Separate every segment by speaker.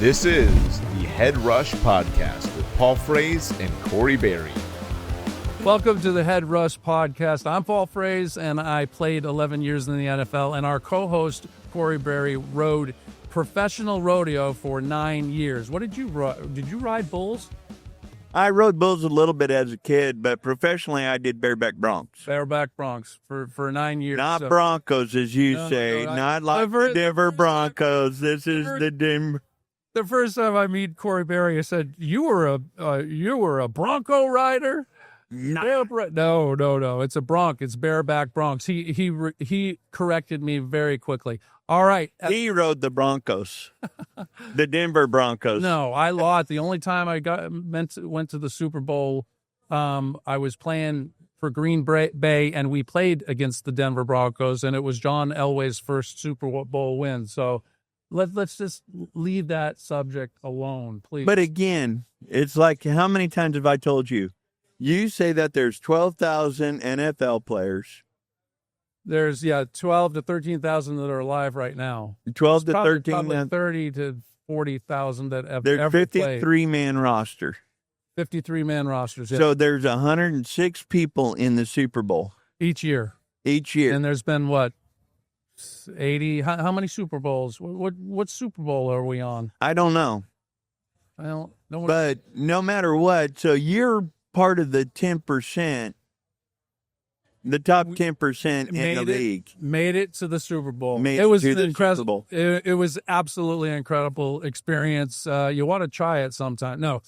Speaker 1: This is the Head Rush Podcast with Paul Fraze and Corey Berry.
Speaker 2: Welcome to the Head Rush Podcast. I'm Paul Fraze, and I played 11 years in the NFL, and our co-host, Corey Berry, rode professional rodeo for 9 years. What did you ride? Did you ride bulls?
Speaker 3: I rode bulls a little bit as a kid, but professionally I did bareback broncs.
Speaker 2: Bareback broncs for 9 years.
Speaker 3: Not broncos, as you say. Not like the Denver Broncos. This is the Denver.
Speaker 2: The first time I meet Corey Berry, I said, "You were a Bronco rider." No. It's a bronc. It's bareback broncs. He corrected me very quickly. All right.
Speaker 3: He rode the Broncos, the Denver Broncos.
Speaker 2: No, I lost. The only time I went to the Super Bowl, I was playing for Green Bay, and we played against the Denver Broncos, and it was John Elway's first Super Bowl win. So let's just leave that subject alone, please.
Speaker 3: But again, it's like, how many times have I told you? You say that there's 12,000 NFL players.
Speaker 2: There's 12 to 13,000 that are alive right now.
Speaker 3: 12 to 13.
Speaker 2: Probably 30 to 40,000 that have
Speaker 3: there's
Speaker 2: ever
Speaker 3: 53-man roster.
Speaker 2: 53-man rosters. Yeah.
Speaker 3: So there's 106 people in the Super Bowl
Speaker 2: each year.
Speaker 3: And
Speaker 2: there's been what, 80? How many Super Bowls? What Super Bowl are we on?
Speaker 3: I don't know.
Speaker 2: I don't know.
Speaker 3: But no matter what, so you're part of the 10%. The top 10% in the league.
Speaker 2: Made it to the Super Bowl.
Speaker 3: It was incredible.
Speaker 2: It was absolutely incredible experience. You want to try it sometime. No.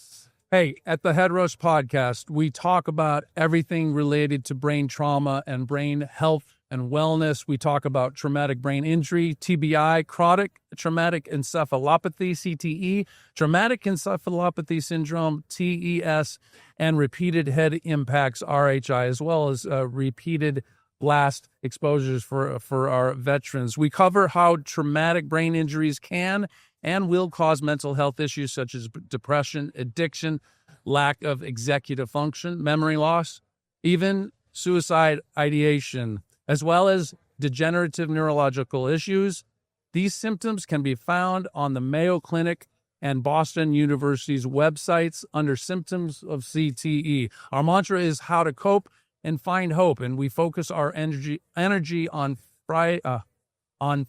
Speaker 2: Hey, at the Head Rush Podcast, we talk about everything related to brain trauma and brain health and wellness. We talk about traumatic brain injury, TBI, chronic traumatic encephalopathy, CTE, traumatic encephalopathy syndrome, TES, and repeated head impacts, RHI, as well as repeated blast exposures for our veterans. We cover how traumatic brain injuries can and will cause mental health issues such as depression, addiction, lack of executive function, memory loss, even suicide ideation, as well as degenerative neurological issues. These symptoms can be found on the Mayo Clinic and Boston University's websites under symptoms of CTE. Our mantra is how to cope and find hope, and we focus our energy on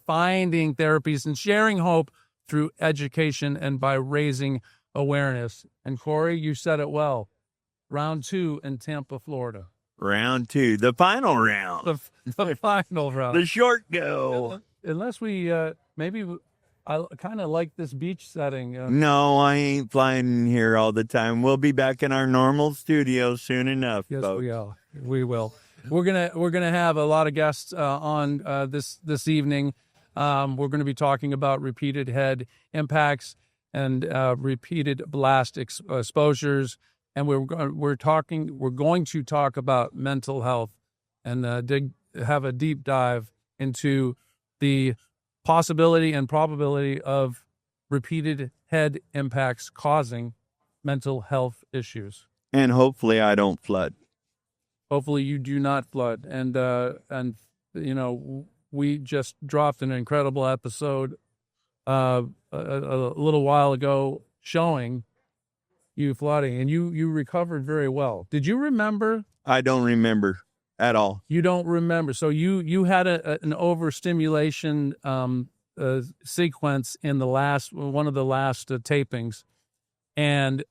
Speaker 2: finding therapies and sharing hope through education and by raising awareness. And Corey, you said it well. Round 2 in Tampa, Florida.
Speaker 3: Round 2, the final round.
Speaker 2: The final round.
Speaker 3: The short go.
Speaker 2: Unless we, maybe I kind of like this beach setting.
Speaker 3: No, I ain't flying here all the time. We'll be back in our normal studio soon enough.
Speaker 2: Yes,
Speaker 3: folks.
Speaker 2: we will. We're gonna have a lot of guests on this evening. We're going to be talking about repeated head impacts and repeated blast exposures. And we're going to talk about mental health and have a deep dive into the possibility and probability of repeated head impacts causing mental health issues.
Speaker 3: And hopefully I don't flood.
Speaker 2: Hopefully you do not flood. And you know, we just dropped an incredible episode a little while ago showing you flooding, and you recovered very well. Did you remember?
Speaker 3: I don't remember at all.
Speaker 2: You don't remember. So you had an overstimulation sequence in one of the last tapings, and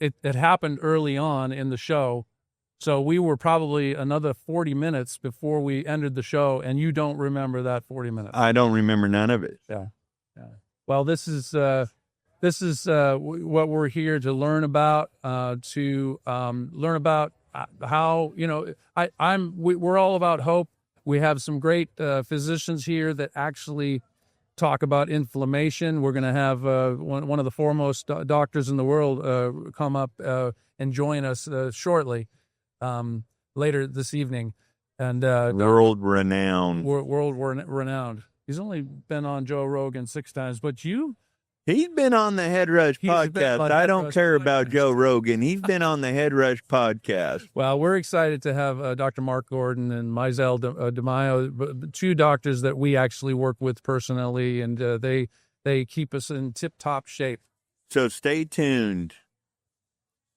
Speaker 2: it happened early on in the show. So we were probably another 40 minutes before we ended the show, and you don't remember that 40 minutes.
Speaker 3: I don't remember none of it.
Speaker 2: Yeah. Well, this is what we're here to learn about. Learn about how, you know, we're all about hope. We have some great physicians here that actually talk about inflammation. We're going to have one of the foremost doctors in the world come up and join us shortly, later this evening. And
Speaker 3: world renowned.
Speaker 2: World renowned. He's only been on Joe Rogan 6 times, but
Speaker 3: he's been on the Head Rush podcast. I don't care about Joe Rogan. He's been on the Head Rush podcast.
Speaker 2: Well, we're excited to have Dr. Mark Gordon and Mizell DeMaio, 2 doctors that we actually work with personally, and they keep us in tip-top shape.
Speaker 3: So stay tuned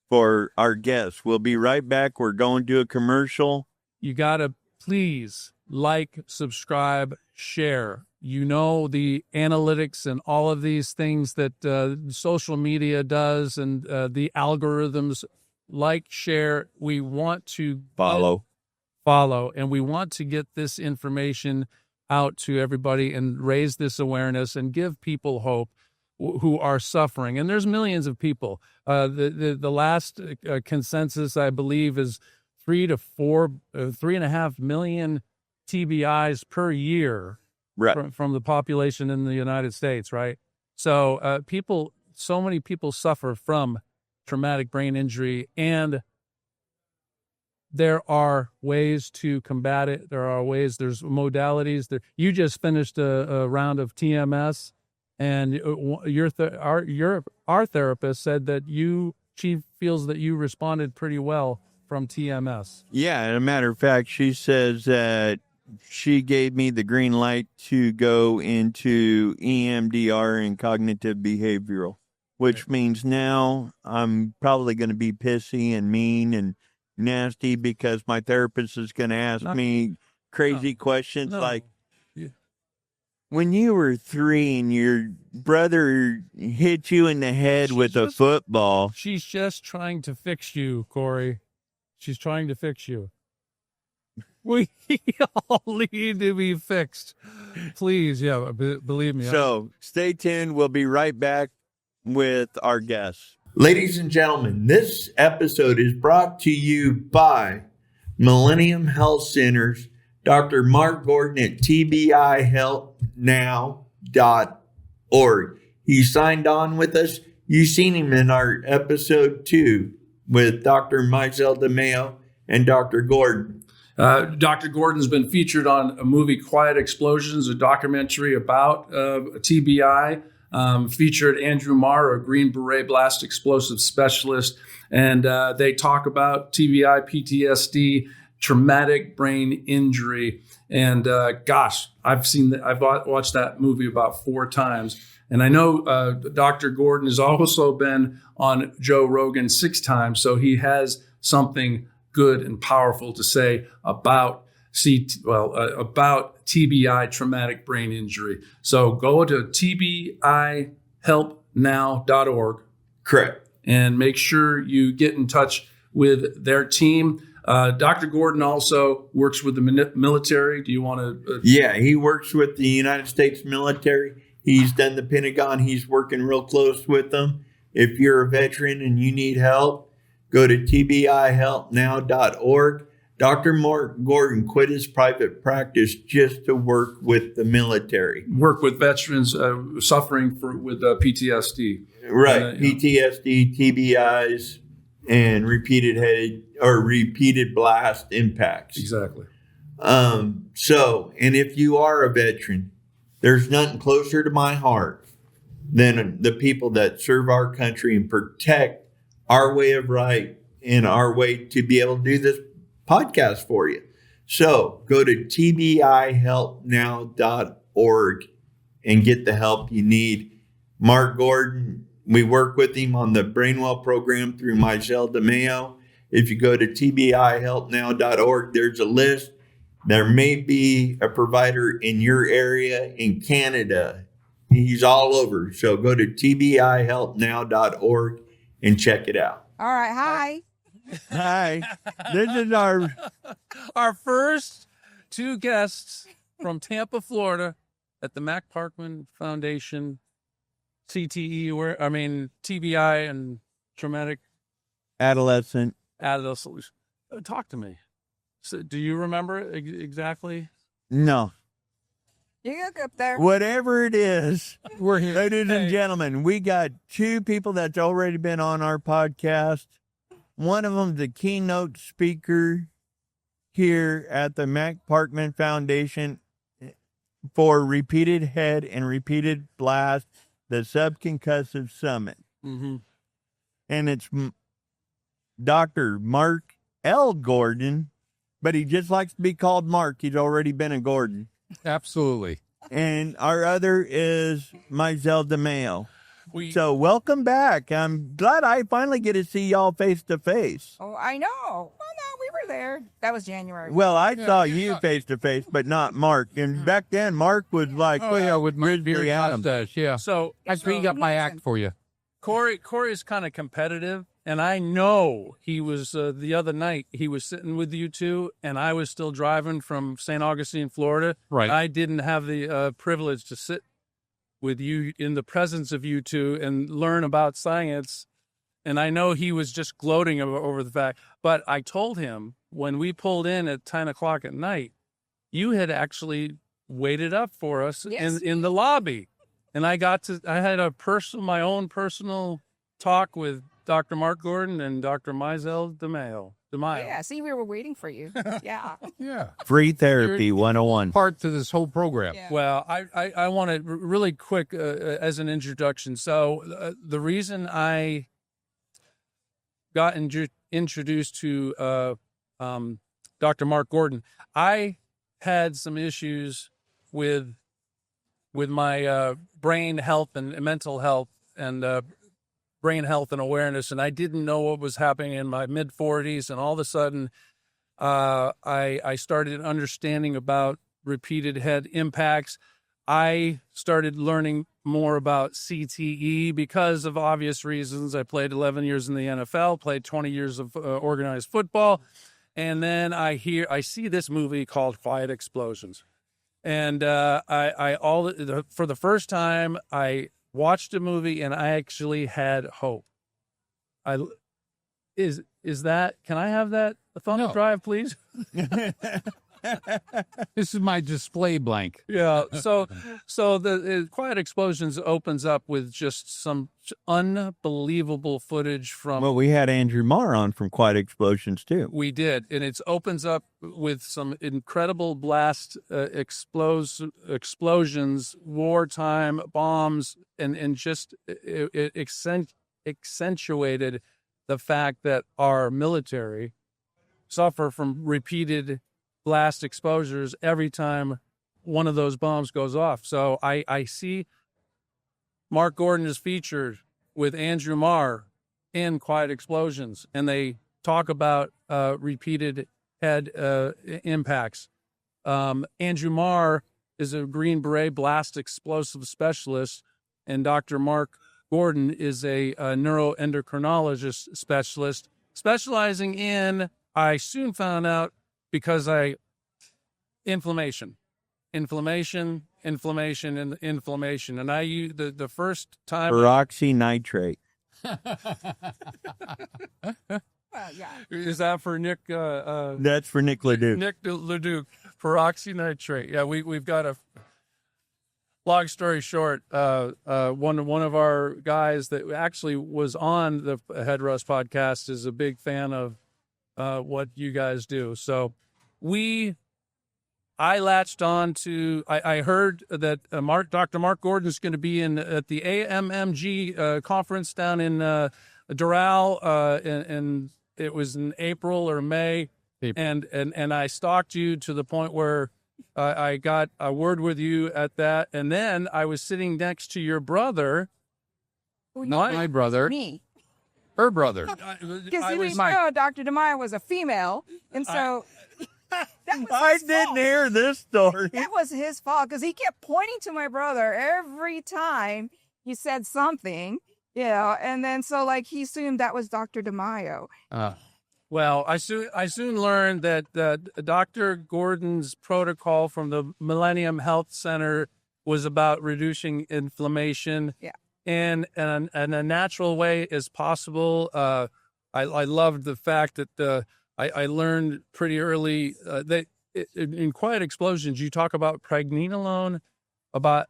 Speaker 3: for our guests. We'll be right back. We're going to a commercial.
Speaker 2: You got to please like, subscribe, share. You know, the analytics and all of these things that social media does and the algorithms. Like, share. We want to follow, and we want to get this information out to everybody and raise this awareness and give people hope who are suffering. And there's millions of people. The last consensus, I believe, is 3.5 million TBIs per year from the population in the United States, right? So so many people suffer from traumatic brain injury, and there are ways to combat it. There's modalities. You just finished a round of TMS, and our therapist said that she feels that you responded pretty well from TMS.
Speaker 3: Yeah, as a matter of fact, she says that she gave me the green light to go into EMDR and cognitive behavioral, which means now I'm probably going to be pissy and mean and nasty because my therapist is going to ask me crazy questions like, when you were 3 and your brother hit you in the head with a football.
Speaker 2: She's just trying to fix you, Corey. She's trying to fix you. We all need to be fixed. Please, believe me.
Speaker 3: So stay tuned. We'll be right back with our guests.
Speaker 4: Ladies and gentlemen, this episode is brought to you by Millennium Health Centers, Dr. Mark Gordon at tbihelpnow.org. He signed on with us. You've seen him in our episode 2 with Dr. Mizell DeMayo and Dr. Gordon.
Speaker 2: Dr. Gordon's been featured on a movie, Quiet Explosions, a documentary about TBI. Featured Andrew Marr, a Green Beret blast explosive specialist, and they talk about TBI, PTSD, traumatic brain injury. And I've watched that movie about 4 times. And I know Dr. Gordon has also been on Joe Rogan 6 times, so he has something good and powerful to say about TBI, traumatic brain injury. So go to tbihelpnow.org.
Speaker 4: Correct.
Speaker 2: And make sure you get in touch with their team. Dr. Gordon also works with the military. Do you want to?
Speaker 4: Yeah, he works with the United States military. He's done the Pentagon. He's working real close with them. If you're a veteran and you need help, go to tbihelpnow.org. Dr. Mark Gordon quit his private practice just to work with the military.
Speaker 2: Work with veterans suffering with PTSD.
Speaker 4: Right, PTSD, TBIs, and repeated blast impacts.
Speaker 2: Exactly.
Speaker 4: And if you are a veteran, there's nothing closer to my heart than the people that serve our country and protect our way of right and our way to be able to do this podcast for you. So go to tbihelpnow.org and get the help you need. Mark Gordon, we work with him on the Brainwell program through Mizell DeMayo. If you go to tbihelpnow.org, there's a list. There may be a provider in your area in Canada. He's all over. So go to tbihelpnow.org and check it out.
Speaker 5: All right. Hi.
Speaker 3: Hi. This is our
Speaker 2: first 2 guests from Tampa, Florida at the Mac Parkman Foundation, TBI and traumatic
Speaker 3: adolescent.
Speaker 2: Talk to me. So, do you remember exactly?
Speaker 3: No.
Speaker 5: You look up there.
Speaker 3: Whatever it is,
Speaker 2: We're here.
Speaker 3: ladies and gentlemen, we got 2 people that's already been on our podcast. One of them, the keynote speaker here at the Mac Parkman Foundation for repeated head and repeated blast, the subconcussive summit.
Speaker 2: Mm-hmm.
Speaker 3: And it's Dr. Mark L. Gordon, but he just likes to be called Mark. He's already been a Gordon.
Speaker 6: Absolutely.
Speaker 3: And our other is Mizell DeMayo. So welcome back. I'm glad I finally get to see y'all face to face.
Speaker 5: Oh, I know. Well, no, we were there. That was January.
Speaker 3: Well, I saw you face to face, but not Mark. And back then, Mark was like,
Speaker 6: with my beard mustache, yeah.
Speaker 2: So
Speaker 6: I bring up my act for you.
Speaker 2: Corey's kind of competitive, and I know he was the other night. He was sitting with you two, and I was still driving from St. Augustine, Florida.
Speaker 6: Right.
Speaker 2: I didn't have the privilege to sit with you in the presence of you two and learn about science. And I know he was just gloating over the fact. But I told him when we pulled in at 10 o'clock at night, you had actually waited up for us in the lobby. And I had my own personal talk with Dr. Mark Gordon and Dr. Mizell DeMaio.
Speaker 5: Yeah, see, we were waiting for you. Yeah.
Speaker 6: Yeah.
Speaker 3: free therapy 101.
Speaker 6: Part to this whole program.
Speaker 5: Yeah.
Speaker 2: Well, I want to really quick as an introduction. So the reason I got introduced to Dr. Mark Gordon, I had some issues with my brain health and mental health and brain health and awareness, and I didn't know what was happening in my mid-40s, and all of a sudden I started understanding about repeated head impacts. I started learning more about CTE because of obvious reasons. I played 11 years in the NFL, played 20 years of organized football, and then I see this movie called Quiet Explosions. And for the first time, I watched a movie and I actually had hope. Is that, can I have that thumb drive, please?
Speaker 6: This is my display blank.
Speaker 2: Yeah. So the Quiet Explosions opens up with just some unbelievable footage from.
Speaker 3: Well, we had Andrew Marr on from Quiet Explosions, too.
Speaker 2: We did. And it opens up with some incredible blast explosions, wartime bombs, and just it accentuated the fact that our military suffer from repeated blast exposures every time one of those bombs goes off. So I see Mark Gordon is featured with Andrew Marr in Quiet Explosions, and they talk about repeated head impacts. Andrew Marr is a Green Beret blast explosive specialist, and Dr. Mark Gordon is a neuroendocrinologist specialist specializing in, I soon found out, because inflammation. And I use the first time.
Speaker 3: Peroxynitrate.
Speaker 5: Well, yeah.
Speaker 2: Is that for Nick?
Speaker 3: That's for Nick Leduc.
Speaker 2: Nick Leduc, peroxynitrate. Yeah, we've got a. Long story short, one of our guys that actually was on the Head Rush podcast is a big fan of what you guys do. So I latched on to. I heard that Dr. Mark Gordon is going to be at the AMMG conference down in Doral, and it was in April or May, and I stalked you to the point where I got a word with you at that, and then I was sitting next to your brother.
Speaker 6: Not my brother.
Speaker 5: Me.
Speaker 6: Her brother.
Speaker 5: Because Dr. DeMaio was a female, and so
Speaker 3: I didn't hear this story.
Speaker 5: that was his fault because he kept pointing to my brother every time he said something, and then so he assumed that was Dr. DeMaio.
Speaker 2: Well, I soon learned that Dr. Gordon's protocol from the Millennium Health Center was about reducing inflammation in a natural way as possible. I loved the fact that I learned pretty early that in Quiet Explosions, you talk about pregnenolone about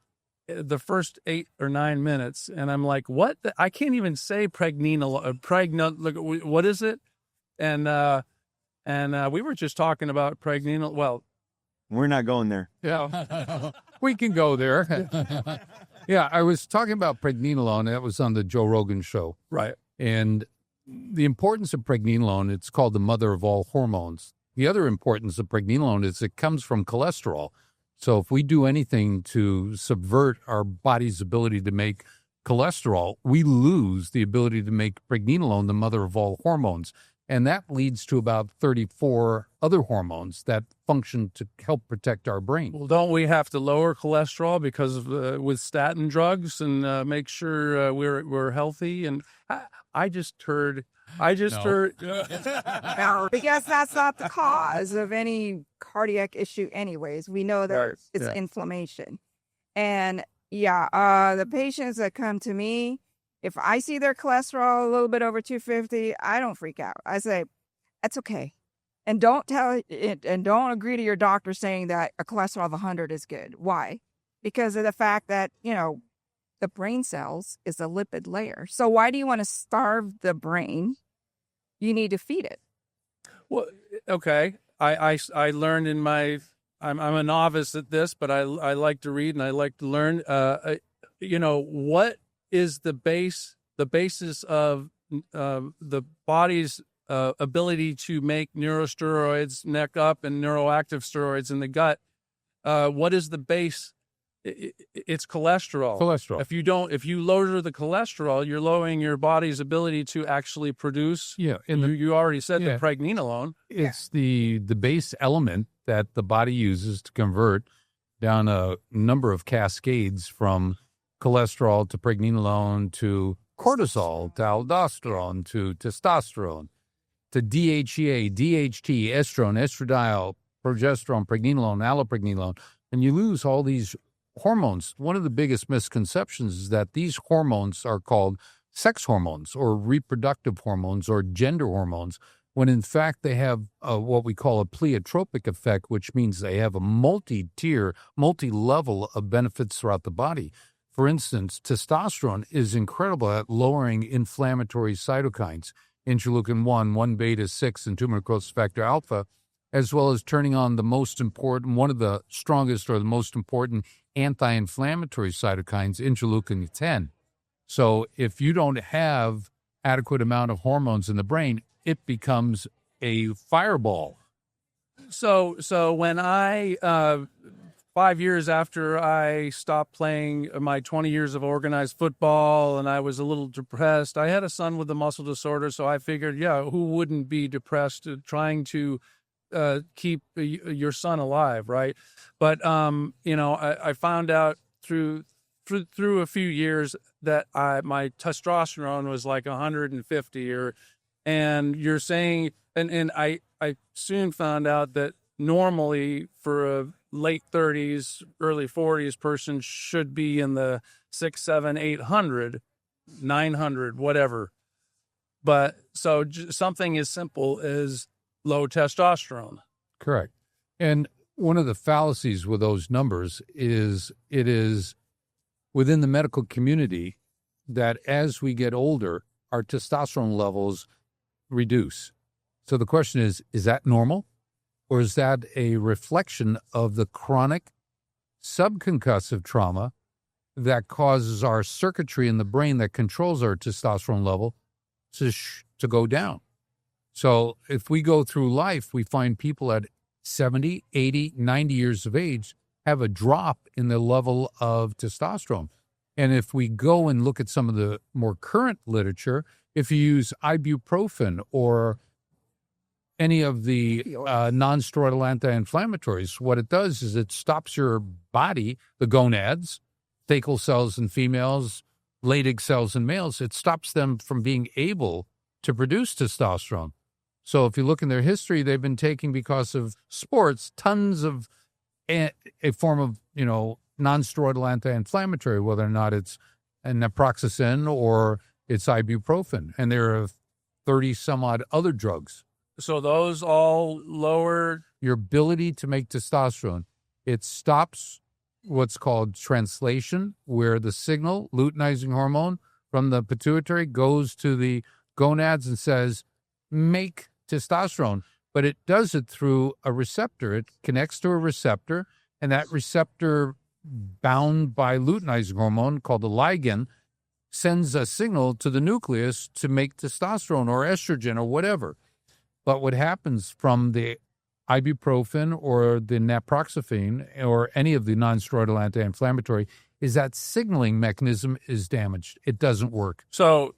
Speaker 2: the first 8 or 9 minutes. And I'm like, what? I can't even say pregnenolone. Look, what is it? And we were just talking about pregnenolone. Well,
Speaker 3: we're not going there.
Speaker 6: Yeah, we can go there. Yeah, I was talking about pregnenolone. That was on the Joe Rogan show.
Speaker 2: Right.
Speaker 6: And the importance of pregnenolone, it's called the mother of all hormones. The other importance of pregnenolone is it comes from cholesterol. So if we do anything to subvert our body's ability to make cholesterol, we lose the ability to make pregnenolone, the mother of all hormones. And that leads to about 34 other hormones that function to help protect our brain.
Speaker 2: Well, don't we have to lower cholesterol because of with statin drugs and make sure we're healthy? And I just heard.
Speaker 5: No, because that's not the cause of any cardiac issue anyways. We know that it's inflammation. And the patients that come to me, if I see their cholesterol a little bit over 250, I don't freak out. I say, that's okay. And don't tell it, and don't agree to your doctor saying that a cholesterol of 100 is good. Why? Because of the fact that, the brain cells is a lipid layer. So why do you want to starve the brain? You need to feed it.
Speaker 2: Well, okay. I learned in my, I'm a novice at this, but I like to read and I like to learn. What is the basis of the body's ability to make neurosteroids, neck up, and neuroactive steroids in the gut? What is the base? It's cholesterol. If you lower the cholesterol, you're lowering your body's ability to actually produce.
Speaker 6: Yeah,
Speaker 2: you already said the pregnenolone.
Speaker 6: It's the base element that the body uses to convert down a number of cascades from cholesterol to pregnenolone to cortisol to aldosterone to testosterone to DHEA, DHT, estrone, estradiol, progesterone, pregnenolone, allopregnenolone, and you lose all these hormones. One of the biggest misconceptions is that these hormones are called sex hormones or reproductive hormones or gender hormones, when in fact they have what we call a pleiotropic effect, which means they have a multi-tier, multi-level of benefits throughout the body. For instance, testosterone is incredible at lowering inflammatory cytokines, interleukin 1, 1-beta-6, and tumor necrosis factor alpha, as well as turning on the most important, one of the strongest or the most important anti-inflammatory cytokines, interleukin 10. So if you don't have adequate amount of hormones in the brain, it becomes a fireball.
Speaker 2: So when I 5 years after I stopped playing my 20 years of organized football and I was a little depressed, I had a son with a muscle disorder, so I figured, who wouldn't be depressed trying to keep your son alive, right? But I found out through a few years that my testosterone was like 150, and you're saying, and I soon found out that normally for a late 30s, early 40s person should be in the 600, 700, 800, 900, whatever. But so something as simple as low testosterone.
Speaker 6: Correct. And one of the fallacies with those numbers is it is within the medical community that as we get older, our testosterone levels reduce. So the question is that normal? Or is that a reflection of the chronic subconcussive trauma that causes our circuitry in the brain that controls our testosterone level to go down? So if we go through life, we find people at 70, 80, 90 years of age have a drop in the level of testosterone. And if we go and look at some of the more current literature, if you use ibuprofen or any of the non-steroidal anti-inflammatories, what it does is it stops your body, the gonads, thecal cells in females, Leydig cells in males, it stops them from being able to produce testosterone. So if you look in their history, they've been taking, because of sports, tons of a form of, non-steroidal anti-inflammatory, whether or not it's naproxen or it's ibuprofen. And there are 30 some odd other drugs.
Speaker 2: So those all lower
Speaker 6: your ability to make testosterone. It stops what's called translation, where the signal, luteinizing hormone, from the pituitary goes to the gonads and says, make testosterone. But it does it through a receptor. It connects to a receptor, and that receptor, bound by luteinizing hormone called the ligand, sends a signal to the nucleus to make testosterone or estrogen or whatever. But what happens from the ibuprofen or the naproxen or any of the non-steroidal anti-inflammatory is that signaling mechanism is damaged. It doesn't work.
Speaker 2: So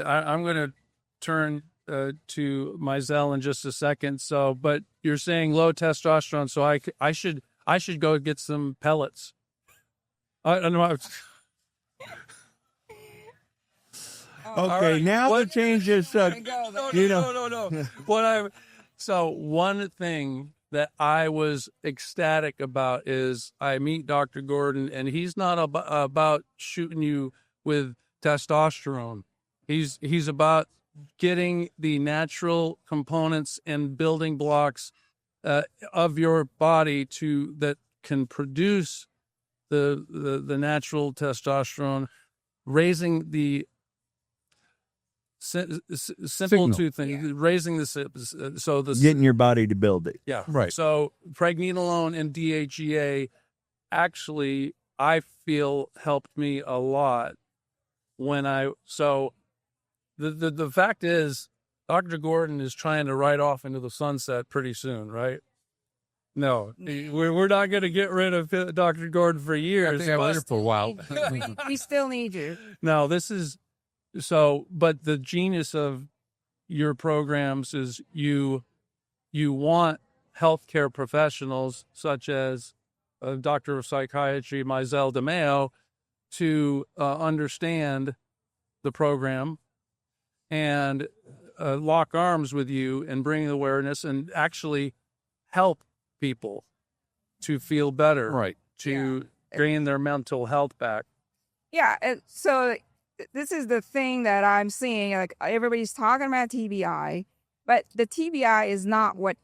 Speaker 2: I'm going to turn to Mizell in just a second. So, but you're saying low testosterone, so I should go get some pellets. I don't know.
Speaker 3: Okay,
Speaker 2: right.
Speaker 3: now the change is
Speaker 2: No. So one thing that I was ecstatic about is I meet Dr. Gordon, and he's not about shooting you with testosterone. He's about getting the natural components and building blocks of your body that can produce the natural testosterone, raising the simple
Speaker 6: Signal.
Speaker 2: two things, raising
Speaker 3: getting your body to build it.
Speaker 2: yeah,
Speaker 6: Right.
Speaker 2: So pregnenolone and DHEA actually, I feel, helped me a lot the fact is, Dr. Gordon is trying to ride off into the sunset pretty soon, right? No, we're not going to get rid of Dr. Gordon for years.
Speaker 6: Yeah, later for a while.
Speaker 5: We still need you.
Speaker 2: No, but the genius of your programs is you want healthcare professionals such as a doctor of psychiatry, Mizell DeMeo, to understand the program and lock arms with you and bring awareness and actually help people to feel better,
Speaker 6: Right.
Speaker 2: to gain their mental health back.
Speaker 5: Yeah. So this is the thing that I'm seeing. Like, everybody's talking about TBI, but the TBI is not what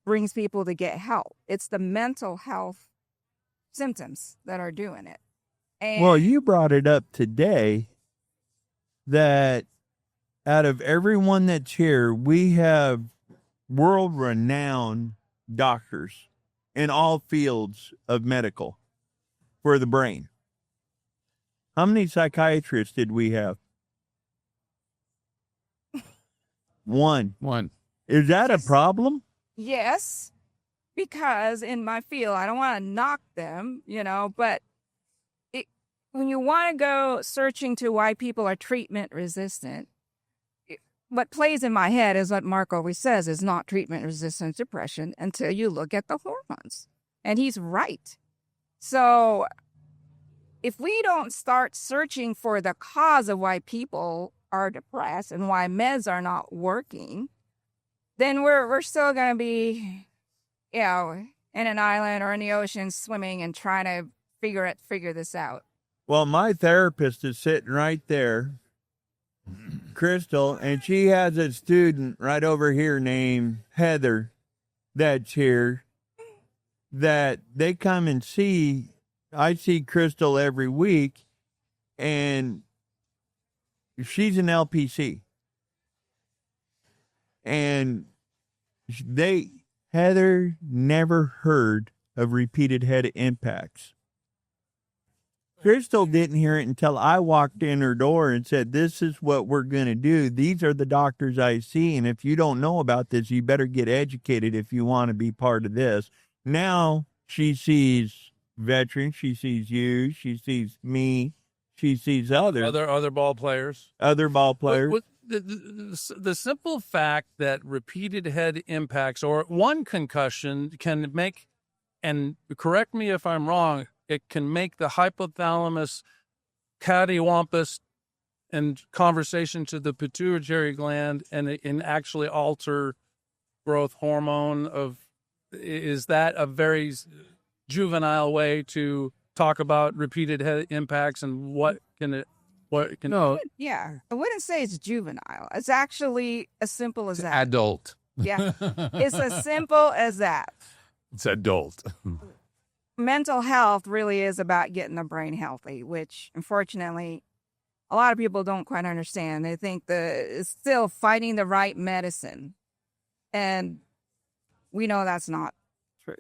Speaker 5: brings people to get help. It's the mental health symptoms that are doing it. And
Speaker 3: Well, you brought it up today that out of everyone that's here, we have world-renowned doctors in all fields of medical for the brain. How many psychiatrists did we have? One. Is that a problem?
Speaker 5: yes, because in my field, I don't want to knock them, but when you want to go searching to why people are treatment resistant, what plays in my head is what Mark always says is not treatment resistant depression until you look at the hormones. And he's right. So if we don't start searching for the cause of why people are depressed and why meds are not working, then we're still going to be, in an island or in the ocean swimming and trying to figure this out.
Speaker 3: Well, my therapist is sitting right there, Crystal, and she has a student right over here named Heather that's here that they come and see. I see Crystal every week, and she's an LPC. And Heather never heard of repeated head impacts. Crystal didn't hear it until I walked in her door and said, this is what we're going to do. These are the doctors I see. And if you don't know about this, you better get educated if you want to be part of this. Now she sees veterans. She sees you. She sees me. She sees others.
Speaker 2: Other ball players.
Speaker 3: Other ball players.
Speaker 2: The simple fact that repeated head impacts or one concussion can make, and correct me if I'm wrong, it can make the hypothalamus, cattywampus, and conversation to the pituitary gland, and it can actually alter growth hormone. Is that a very juvenile way to talk about repeated head impacts and what can?
Speaker 6: No,
Speaker 5: Yeah, I wouldn't say it's juvenile. It's actually as simple as that.
Speaker 6: adult.
Speaker 5: Yeah, it's as simple as that.
Speaker 6: It's adult.
Speaker 5: Mental health really is about getting the brain healthy, which unfortunately a lot of people don't quite understand. They think it's still finding the right medicine, and we know that's not true.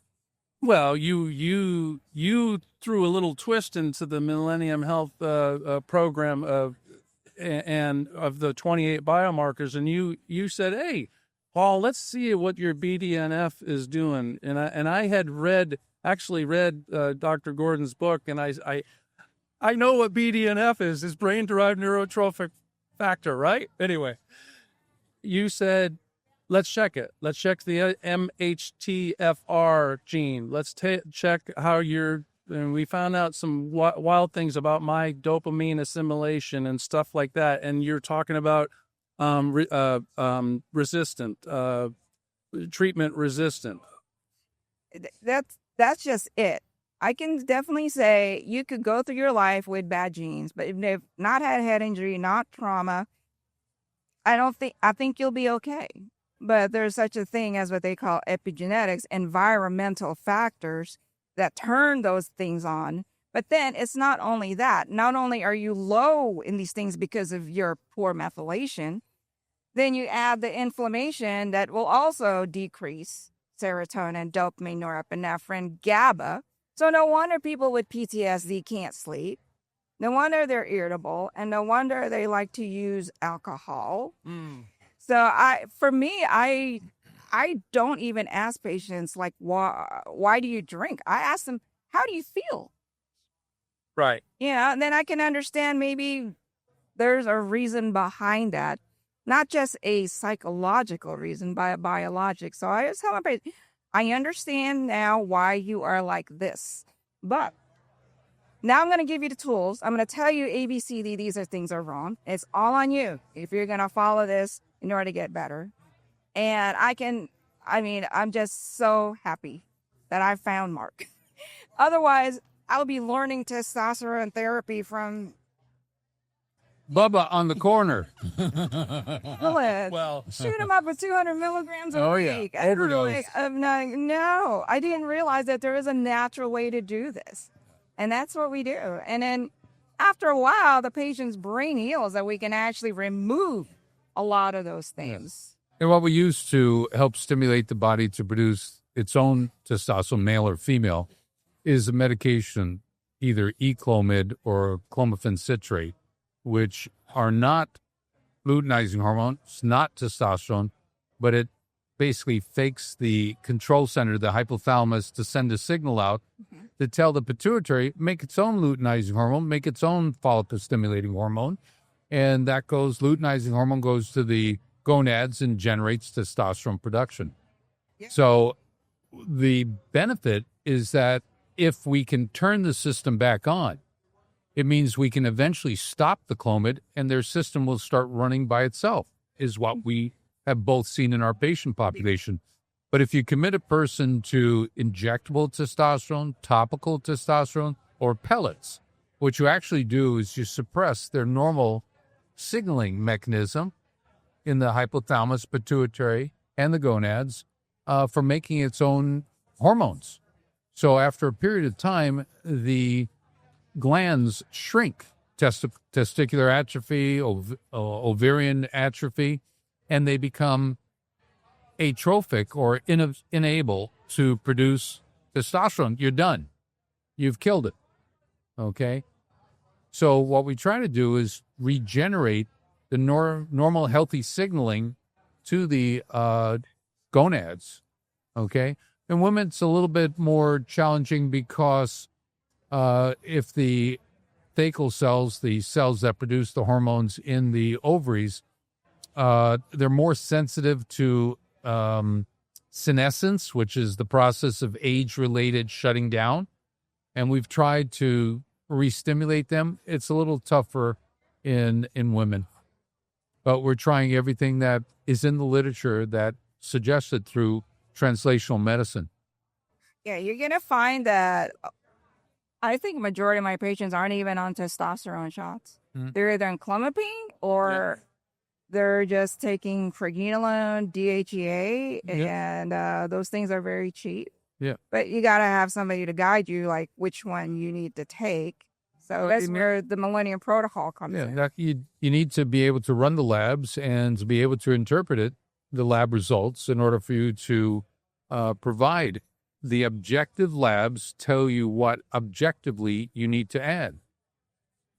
Speaker 2: Well, you threw a little twist into the Millennium Health program and of the 28 biomarkers, and you said, "Hey, Paul, let's see what your BDNF is doing." And I had read Dr. Gordon's book, and I know what BDNF is brain-derived neurotrophic factor, right? Anyway, you said, let's check it. Let's check the MHTFR gene. Let's check how and we found out some wild things about my dopamine assimilation and stuff like that. And you're talking about resistant, treatment resistant.
Speaker 5: That's just it. I can definitely say you could go through your life with bad genes, but if they've not had head injury, not trauma, I think you'll be okay. But there's such a thing as what they call epigenetics, environmental factors that turn those things on. But then it's not only that. Not only are you low in these things because of your poor methylation, then you add the inflammation that will also decrease serotonin, dopamine, norepinephrine, GABA. So no wonder people with PTSD can't sleep. No wonder they're irritable, and no wonder they like to use alcohol. So I don't even ask patients like, why do you drink? I ask them, how do you feel?
Speaker 2: Right.
Speaker 5: Yeah, and then I can understand maybe there's a reason behind that, not just a psychological reason, but a biologic. So I just tell my patients, I understand now why you are like this, but now I'm going to give you the tools. I'm going to tell you A, B, C, D, these things are wrong. It's all on you if you're going to follow this in order to get better. And I'm just so happy that I found Mark. Otherwise, I'll be learning testosterone therapy from
Speaker 6: Bubba on the corner.
Speaker 5: well, shoot him up with 200 milligrams a week.
Speaker 6: Yeah. Overdose.
Speaker 5: No, I didn't realize that there is a natural way to do this. And that's what we do. And then after a while, the patient's brain heals that we can actually remove a lot of those things.
Speaker 6: Yes. And what we use to help stimulate the body to produce its own testosterone, male or female, is a medication, either Eclomid or clomiphene citrate, which are not luteinizing hormones, not testosterone, but it basically fakes the control center, the hypothalamus, to send a signal out to tell the pituitary, make its own luteinizing hormone, make its own follicle-stimulating hormone. And that luteinizing hormone goes to the gonads and generates testosterone production. Yeah. So the benefit is that if we can turn the system back on, it means we can eventually stop the Clomid and their system will start running by itself, is what we have both seen in our patient population. But if you commit a person to injectable testosterone, topical testosterone, or pellets, what you actually do is you suppress their normal signaling mechanism in the hypothalamus, pituitary, and the gonads for making its own hormones. So after a period of time, the glands shrink, testicular atrophy, ovarian atrophy, and they become atrophic or unable to produce testosterone. You're done. You've killed it. Okay? So what we try to do is regenerate the normal healthy signaling to the gonads. Okay? In women, it's a little bit more challenging because if the thecal cells, the cells that produce the hormones in the ovaries, they're more sensitive to senescence, which is the process of age-related shutting down. And we've tried to re-stimulate them. It's a little tougher in women. But we're trying everything that is in the literature that suggests it through translational medicine.
Speaker 5: Yeah, you're going to find that I think majority of my patients aren't even on testosterone shots. They're either on clomipene or they're just taking pregnenolone, DHEA, and those things are very cheap.
Speaker 6: Yeah.
Speaker 5: But you got to have somebody to guide you, like which one you need to take. So that's where the Millennium Protocol comes in.
Speaker 6: Yeah, you need to be able to run the labs and to be able to interpret the lab results in order for you to provide. The objective labs tell you what objectively you need to add.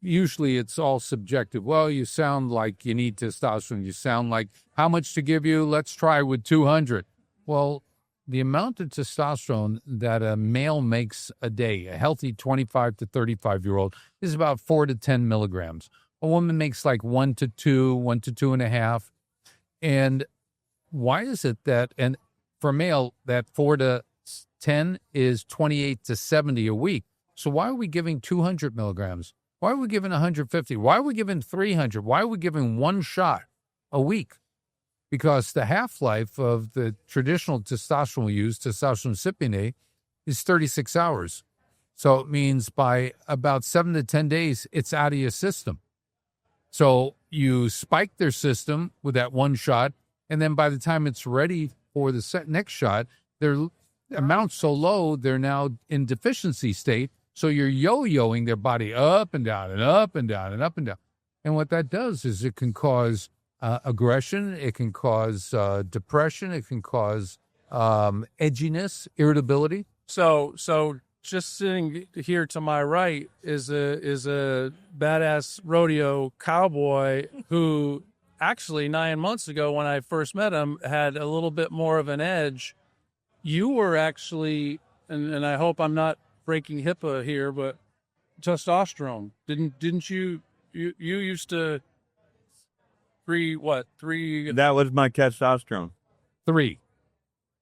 Speaker 6: Usually it's all subjective. Well, you sound like you need testosterone. You sound like, how much to give you? Let's try with 200. Well, the amount of testosterone that a male makes a day, a healthy 25 to 35-year-old, is about 4 to 10 milligrams. A woman makes like 1 to 2, 1 to 2.5. And why is it that, and for a male, that 4 to 10 is 28 to 70 a week. So why are we giving 200 milligrams? Why are we giving 150? Why are we giving 300? Why are we giving one shot a week? Because the half-life of the traditional testosterone we use, testosterone cypionate, is 36 hours. So it means by about 7 to 10 days, it's out of your system. So you spike their system with that one shot, and then by the time it's ready for the next shot, their amount's so low, they're now in deficiency state. So you're yo-yoing their body up and down and up and down and up and down. And what that does is it can cause aggression, it can cause depression, it can cause edginess, irritability.
Speaker 2: So just sitting here to my right is a badass rodeo cowboy who actually 9 months ago when I first met him had a little bit more of an edge. You were actually, and I hope I'm not breaking HIPAA here, but testosterone. Didn't you used to three?
Speaker 3: That was my testosterone.
Speaker 6: 3.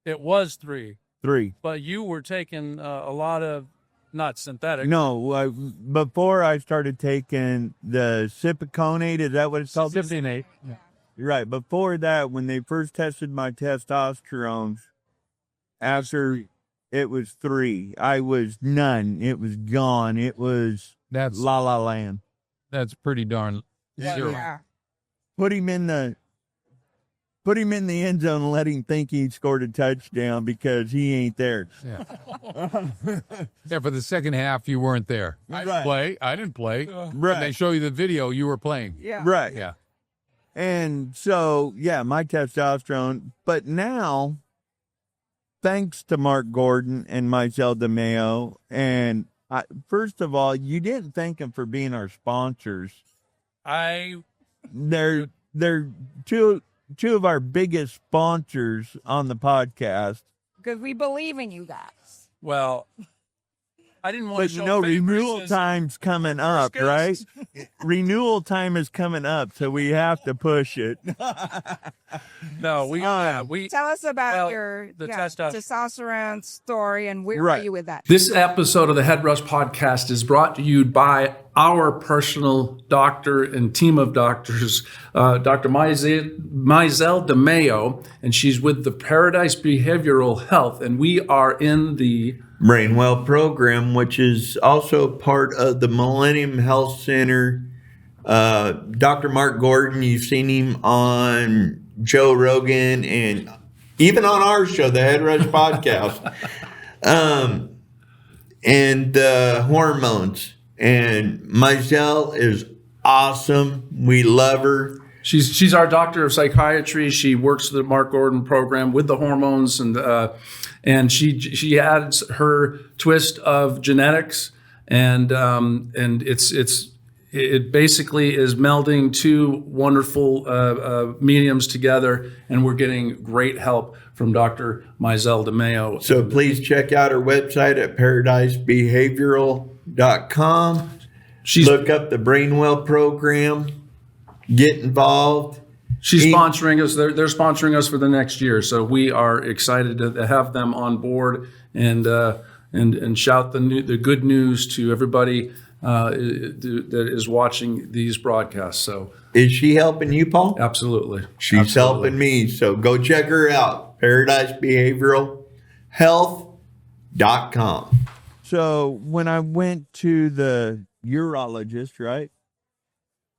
Speaker 2: It was 3.
Speaker 3: 3.
Speaker 2: But you were taking a lot of, not synthetic.
Speaker 3: No, before I started taking the Cipiconate, is that what it's called?
Speaker 2: Cypionate. Yeah.
Speaker 3: Right. Before that, when they first tested my testosterone, after it was 3, I was none. It was gone. It was
Speaker 6: That's
Speaker 3: la la land.
Speaker 6: That's pretty darn zero.
Speaker 5: Yeah.
Speaker 3: Put him in the end zone and let him think he scored a touchdown because he ain't there.
Speaker 6: Yeah. Yeah, for the second half, you weren't there. I didn't play.
Speaker 3: Right.
Speaker 6: They show you the video, you were playing.
Speaker 5: Yeah.
Speaker 3: Right.
Speaker 6: Yeah.
Speaker 3: And so, yeah, my testosterone. But now, thanks to Mark Gordon and Mizell DeMeo, and first of all, you didn't thank them for being our sponsors. They're two of our biggest sponsors on the podcast.
Speaker 5: Because we believe in you guys.
Speaker 2: Well, I didn't want
Speaker 3: But
Speaker 2: to
Speaker 3: you
Speaker 2: show
Speaker 3: know, renewal
Speaker 2: favoritism.
Speaker 3: time's coming up, right? Renewal time is coming up, so we have to push it.
Speaker 2: No, we
Speaker 5: Tell us about
Speaker 2: Well,
Speaker 5: your
Speaker 2: the testosterone
Speaker 5: story and where
Speaker 3: Right.
Speaker 5: are you with that?
Speaker 7: This episode of the Head Rush Podcast is brought to you by our personal doctor and team of doctors, Dr. Mizell DeMeo, and she's with the Paradise Behavioral Health, and we are in the
Speaker 4: Brainwell program, which is also part of the Millennium Health Center. Dr. Mark Gordon, you've seen him on Joe Rogan and even on our show, the Head Rush Podcast, and hormones. And Mizell is awesome. We love her.
Speaker 7: She's our doctor of psychiatry. She works with the Mark Gordon program with the hormones, and she adds her twist of genetics, and it basically is melding two wonderful mediums together, and we're getting great help from Dr. Mizell DeMeo.
Speaker 4: So please check out her website at paradisebehavioral.com. Look up the Brainwell program. Get involved.
Speaker 7: She's sponsoring us. They're sponsoring us for the next year, so we are excited to have them on board and shout the good news to everybody that is watching these broadcasts. So,
Speaker 4: is she helping you, Paul?
Speaker 7: Absolutely,
Speaker 4: she's helping me. So go check her out. ParadiseBehavioralHealth.com.
Speaker 3: So when I went to the urologist, right?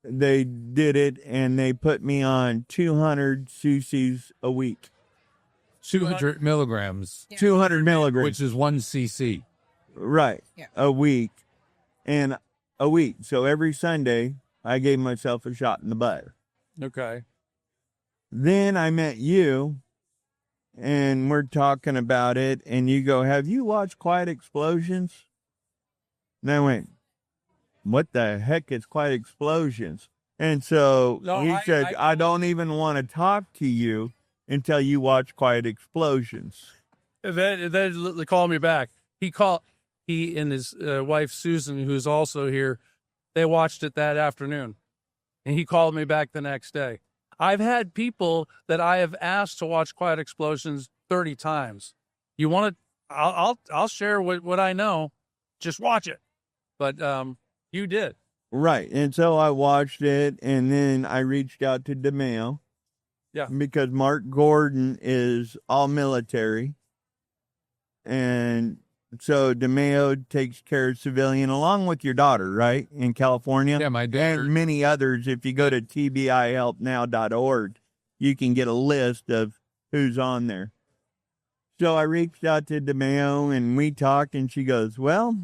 Speaker 3: They did it, and they put me on 200 cc's a week.
Speaker 6: 200 milligrams,
Speaker 3: 200 milligrams.
Speaker 6: which is 1 cc.
Speaker 3: Right.
Speaker 5: Yeah.
Speaker 3: A week. And a week. So every Sunday, I gave myself a shot in the butt.
Speaker 2: Okay.
Speaker 3: Then I met you, and we're talking about it, and you go, have you watched Quiet Explosions? And I went, what the heck is Quiet Explosions? And so he said, I don't even want to talk to you until you watch Quiet Explosions.
Speaker 2: Then they called me back. He and his wife, Susan, who's also here, they watched it that afternoon. And he called me back the next day. I've had people that I have asked to watch Quiet Explosions 30 times. You want to, I'll share what I know. Just watch it. But you did.
Speaker 3: Right. And so I watched it, and then I reached out to DeMeo.
Speaker 2: Yeah.
Speaker 3: Because Mark Gordon is all military. And so DeMeo takes care of civilian along with your daughter, right? In California.
Speaker 6: Yeah, my daughter.
Speaker 3: And many others. If you go to tbihelpnow.org, you can get a list of who's on there. So I reached out to DeMeo and we talked, and she goes, well,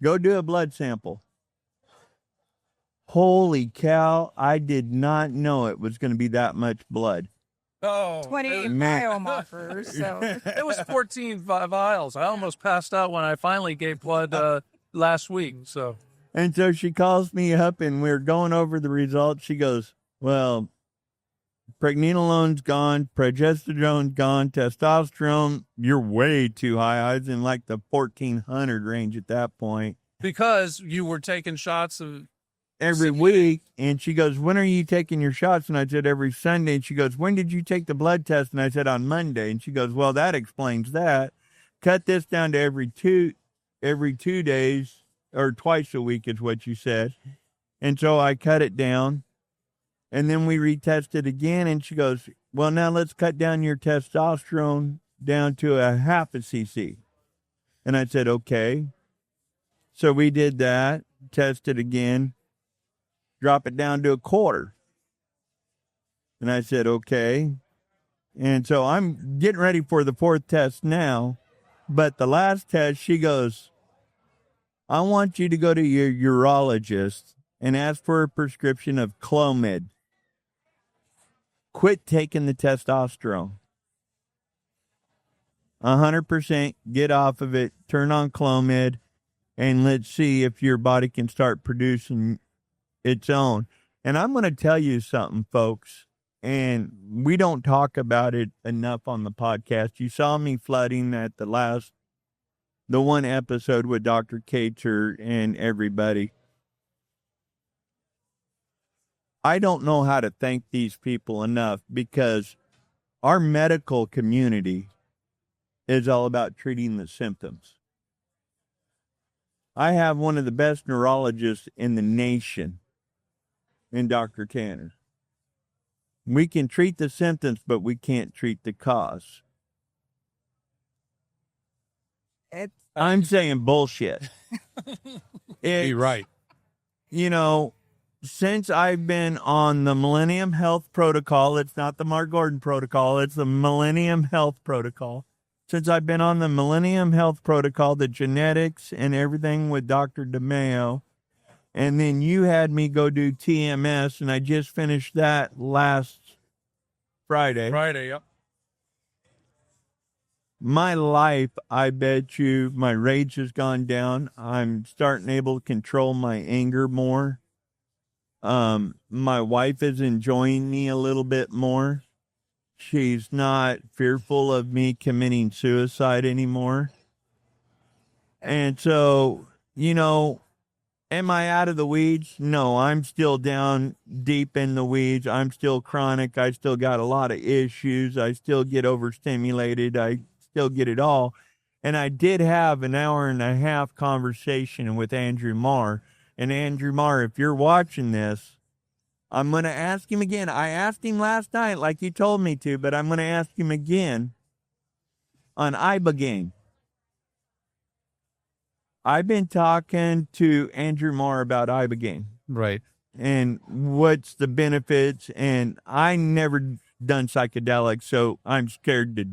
Speaker 3: go do a blood sample. Holy cow, I did not know it was going to be that much blood.
Speaker 2: Oh,
Speaker 5: 20 biomarkers. So
Speaker 2: it was 14 vials. I almost passed out when I finally gave blood last week. So,
Speaker 3: and so she calls me up, and we're going over the results. She goes, well, pregnenolone's gone, progesterone's gone, testosterone, you're way too high. I was in like the 1400 range at that point.
Speaker 2: Because you were taking shots of
Speaker 3: every week. And she goes, when are you taking your shots? And I said, every Sunday. And she goes, when did you take the blood test? And I said, on Monday. And she goes, well, that explains that. Cut this down to every two days, or twice a week is what you said. And so I cut it down, and then we retested again. And she goes, well, now let's cut down your testosterone down to a half a cc. And I said, okay. So we did that, tested again, drop it down to a quarter. And I said, okay. And so I'm getting ready for the fourth test now. But the last test, she goes, I want you to go to your urologist and ask for a prescription of Clomid. Quit taking the testosterone. 100% get off of it, turn on Clomid, and let's see if your body can start producing its own. And I'm going to tell you something, folks, and we don't talk about it enough on the podcast. You saw me flooding at the one episode with Dr. Cater and everybody. I don't know how to thank these people enough, because our medical community is all about treating the symptoms. I have one of the best neurologists in the nation in Dr. Tanner. We can treat the symptoms, but we can't treat the cause. I'm saying bullshit.
Speaker 6: You're right.
Speaker 3: You know, since I've been on the Millennium Health Protocol, it's not the Mark Gordon Protocol, it's the Millennium Health Protocol. Since I've been on the Millennium Health Protocol, the genetics and everything with Dr. DeMeo, and then you had me go do TMS, and I just finished that last Friday.
Speaker 2: Yep.
Speaker 3: My life, I bet you, my rage has gone down. I'm starting able to control my anger more. My wife is enjoying me a little bit more. She's not fearful of me committing suicide anymore. And so, you know, am I out of the weeds? No, I'm still down deep in the weeds. I'm still chronic. I still got a lot of issues. I still get overstimulated. I still get it all. And I did have an 1.5-hour conversation with Andrew Marr. And Andrew Marr, if you're watching this, I'm going to ask him again. I asked him last night like you told me to, but I'm going to ask him again on Ibogaine. I've been talking to Andrew Marr about Ibogaine.
Speaker 6: Right.
Speaker 3: And what's the benefits. And I never done psychedelics, so I'm scared to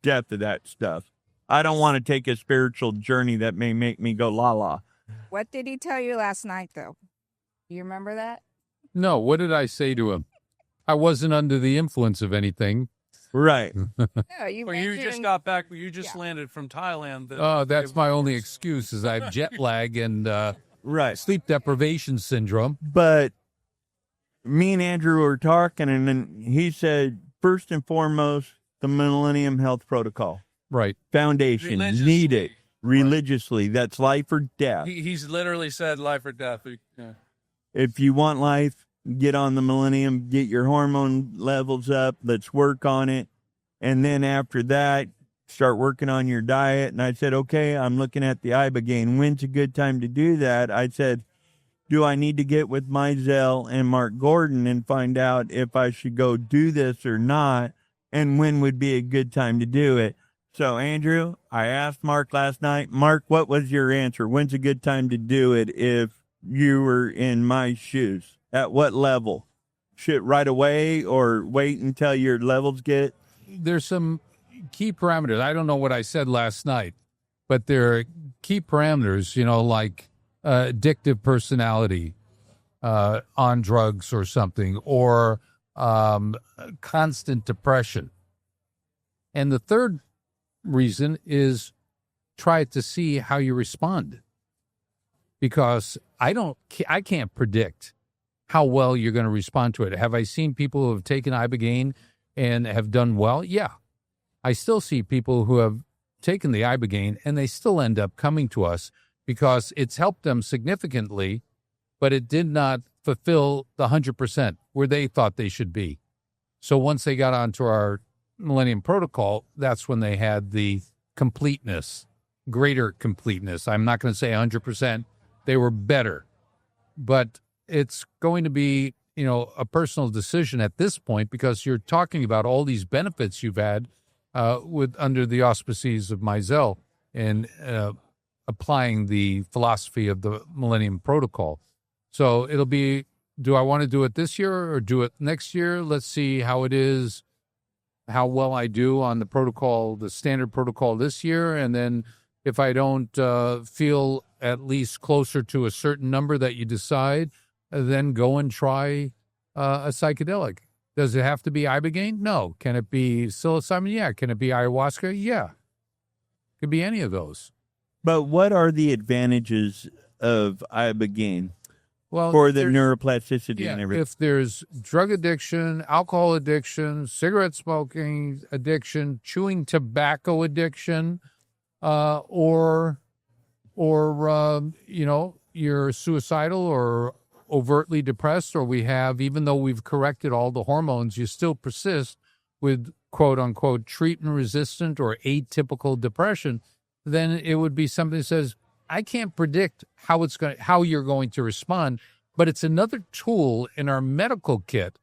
Speaker 3: death of that stuff. I don't want to take a spiritual journey that may make me go la-la.
Speaker 5: what did he tell you last night, though? You remember that?
Speaker 6: No, what did I say to him? I wasn't under the influence of anything.
Speaker 3: Right.
Speaker 5: Yeah, you
Speaker 2: Well, you just
Speaker 5: mentioned-
Speaker 2: got back. You just landed from Thailand.
Speaker 6: Oh, that's my only excuse, is I have jet lag and
Speaker 3: Right.
Speaker 6: sleep deprivation syndrome.
Speaker 3: But me and Andrew were talking, and then he said, first and foremost, the Millennium Health Protocol.
Speaker 6: Right.
Speaker 3: Foundation. Need it religiously. That's life or death.
Speaker 2: He's literally said life or death. Yeah.
Speaker 3: If you want life, get on the Millennium, get your hormone levels up. Let's work on it. And then after that, start working on your diet. And I said, okay, I'm looking at the Ibogaine. When's a good time to do that? I said, do I need to get with Mizell and Mark Gordon and find out if I should go do this or not? And when would be a good time to do it? So, Andrew, I asked Mark last night, Mark, what was your answer? When's a good time to do it if you were in my shoes? At what level? Shit right away or wait until your levels get?
Speaker 6: There's some key parameters. I don't know what I said last night, but there are key parameters, like addictive personality on drugs or something, or constant depression. And the third reason is try to see how you respond, because I can't predict how well you're going to respond to it. Have I seen people who have taken Ibogaine and have done well? Yeah. I still see people who have taken the Ibogaine and they still end up coming to us because it's helped them significantly, but it did not fulfill the 100% where they thought they should be. So once they got onto our Millennium Protocol, that's when they had the completeness, greater completeness. I'm not going to say 100%. They were better, but it's going to be, a personal decision at this point, because you're talking about all these benefits you've had under the auspices of Mizell and applying the philosophy of the Millennium Protocol. So it'll be, do I want to do it this year or do it next year? Let's see how it is, how well I do on the protocol, the standard protocol this year. And then if I don't feel at least closer to a certain number that you decide, then go and try a psychedelic. Does it have to be Ibogaine? No. Can it be psilocybin? Yeah. Can it be ayahuasca? Yeah. It could be any of those.
Speaker 3: But what are the advantages of Ibogaine
Speaker 6: Well,
Speaker 3: for the neuroplasticity
Speaker 6: yeah,
Speaker 3: and everything?
Speaker 6: if there's drug addiction, alcohol addiction, cigarette smoking addiction, chewing tobacco addiction, or you're suicidal or overtly depressed, or we have, even though we've corrected all the hormones, you still persist with quote unquote treatment resistant or atypical depression, then it would be something that says, I can't predict how you're going to respond, but it's another tool in our medical kit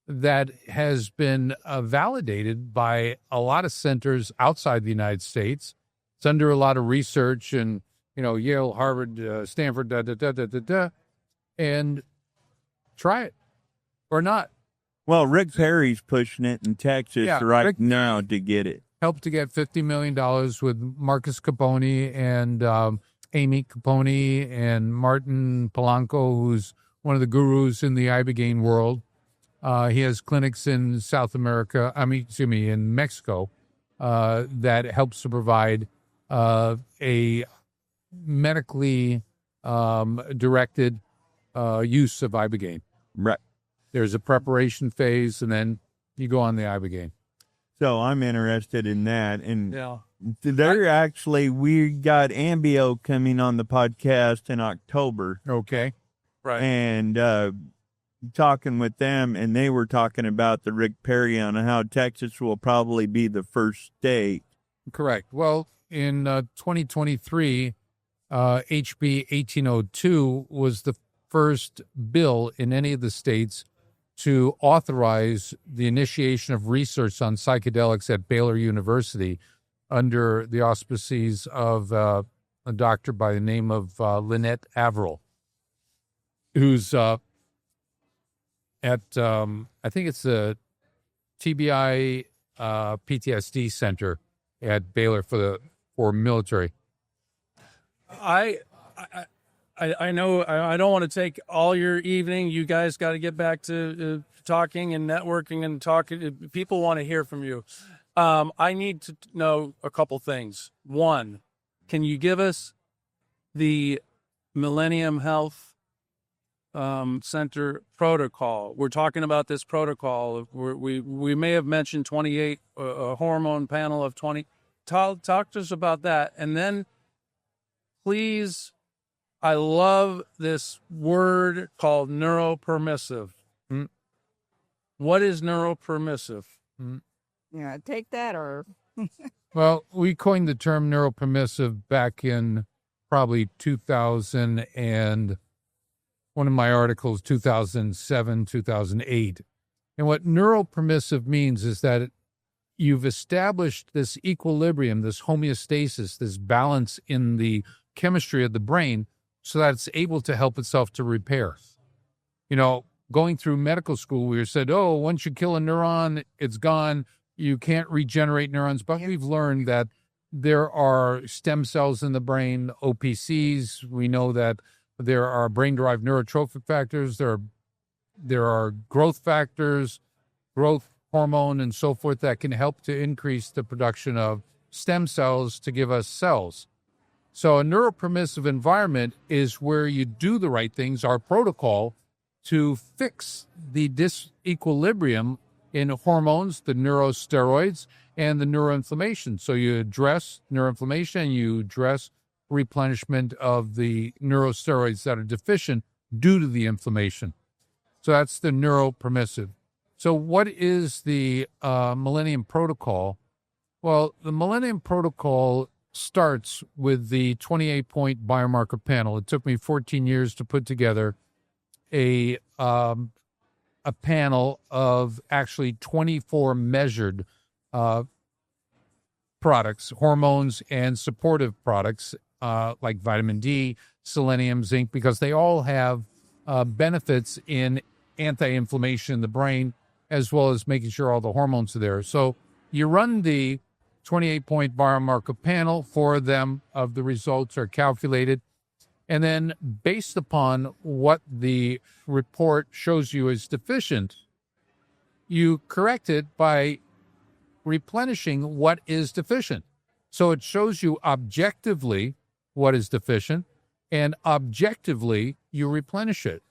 Speaker 6: that has been validated by a lot of centers outside the United States. It's under a lot of research and, Yale, Harvard, Stanford, and try it or not.
Speaker 3: Well, Rick Perry's pushing it in Texas now to get it.
Speaker 6: Helped to get $50 million with Marcus Capone and Amy Capone and Martin Polanco, who's one of the gurus in the Ibogaine world. He has clinics in in Mexico, that helps to provide a medically directed use of Ibogaine.
Speaker 3: Right.
Speaker 6: There's a preparation phase, and then you go on the Ibogaine.
Speaker 3: So I'm interested in that. And we got Ambio coming on the podcast in October.
Speaker 6: Okay.
Speaker 2: Right.
Speaker 3: And talking with them, and they were talking about the Rick Perry on how Texas will probably be the first state.
Speaker 6: Correct. Well, in 2023, HB 1802 was the first bill in any of the states to authorize the initiation of research on psychedelics at Baylor University under the auspices of a doctor by the name of Lynette Averill, who's at, I think it's the TBI PTSD Center at Baylor for military.
Speaker 2: I know I don't want to take all your evening. You guys got to get back to talking and networking and talking. People want to hear from you. I need to know a couple things. One, can you give us the Millennium Health Center protocol? We're talking about this protocol. We may have mentioned 28, a hormone panel of 20. talk to us about that. And then, please, I love this word called neuro-permissive. What is neuro-permissive?
Speaker 5: Yeah, take that or...
Speaker 6: Well, we coined the term neuro-permissive back in probably 2000 and one of my articles, 2007, 2008. And what neuro-permissive means is that you've established this equilibrium, this homeostasis, this balance in the chemistry of the brain so that it's able to help itself to repair. You know, going through medical school, we were said, oh, once you kill a neuron, it's gone. You can't regenerate neurons. But we've learned that there are stem cells in the brain, OPCs. We know that there are brain-derived neurotrophic factors. There are growth factors, growth hormone, and so forth that can help to increase the production of stem cells to give us cells. So a neuropermissive environment is where you do the right things, our protocol, to fix the disequilibrium in hormones, the neurosteroids, and the neuroinflammation. So you address neuroinflammation, you address replenishment of the neurosteroids that are deficient due to the inflammation. So that's the neuropermissive. So what is the Millennium Protocol? Well, the Millennium Protocol starts with the 28-point biomarker panel. It took me 14 years to put together a panel of actually 24 measured products, hormones and supportive products like vitamin D, selenium, zinc, because they all have benefits in anti-inflammation in the brain, as well as making sure all the hormones are there. So you run the 28-point biomarker panel. 4 of them of the results are calculated. And then based upon what the report shows you is deficient, you correct it by replenishing what is deficient. So it shows you objectively what is deficient, and objectively you replenish it.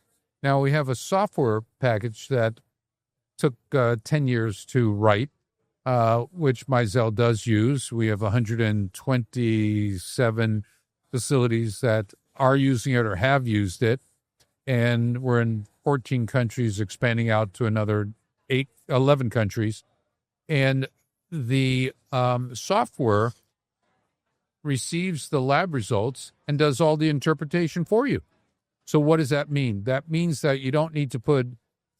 Speaker 6: Now, we have a software package that took 10 years to write, which Mizell does use. We have 127 facilities that are using it or have used it, and we're in 14 countries, expanding out to another 11 countries. And the software receives the lab results and does all the interpretation for you. So what does that mean? That means that you don't need to put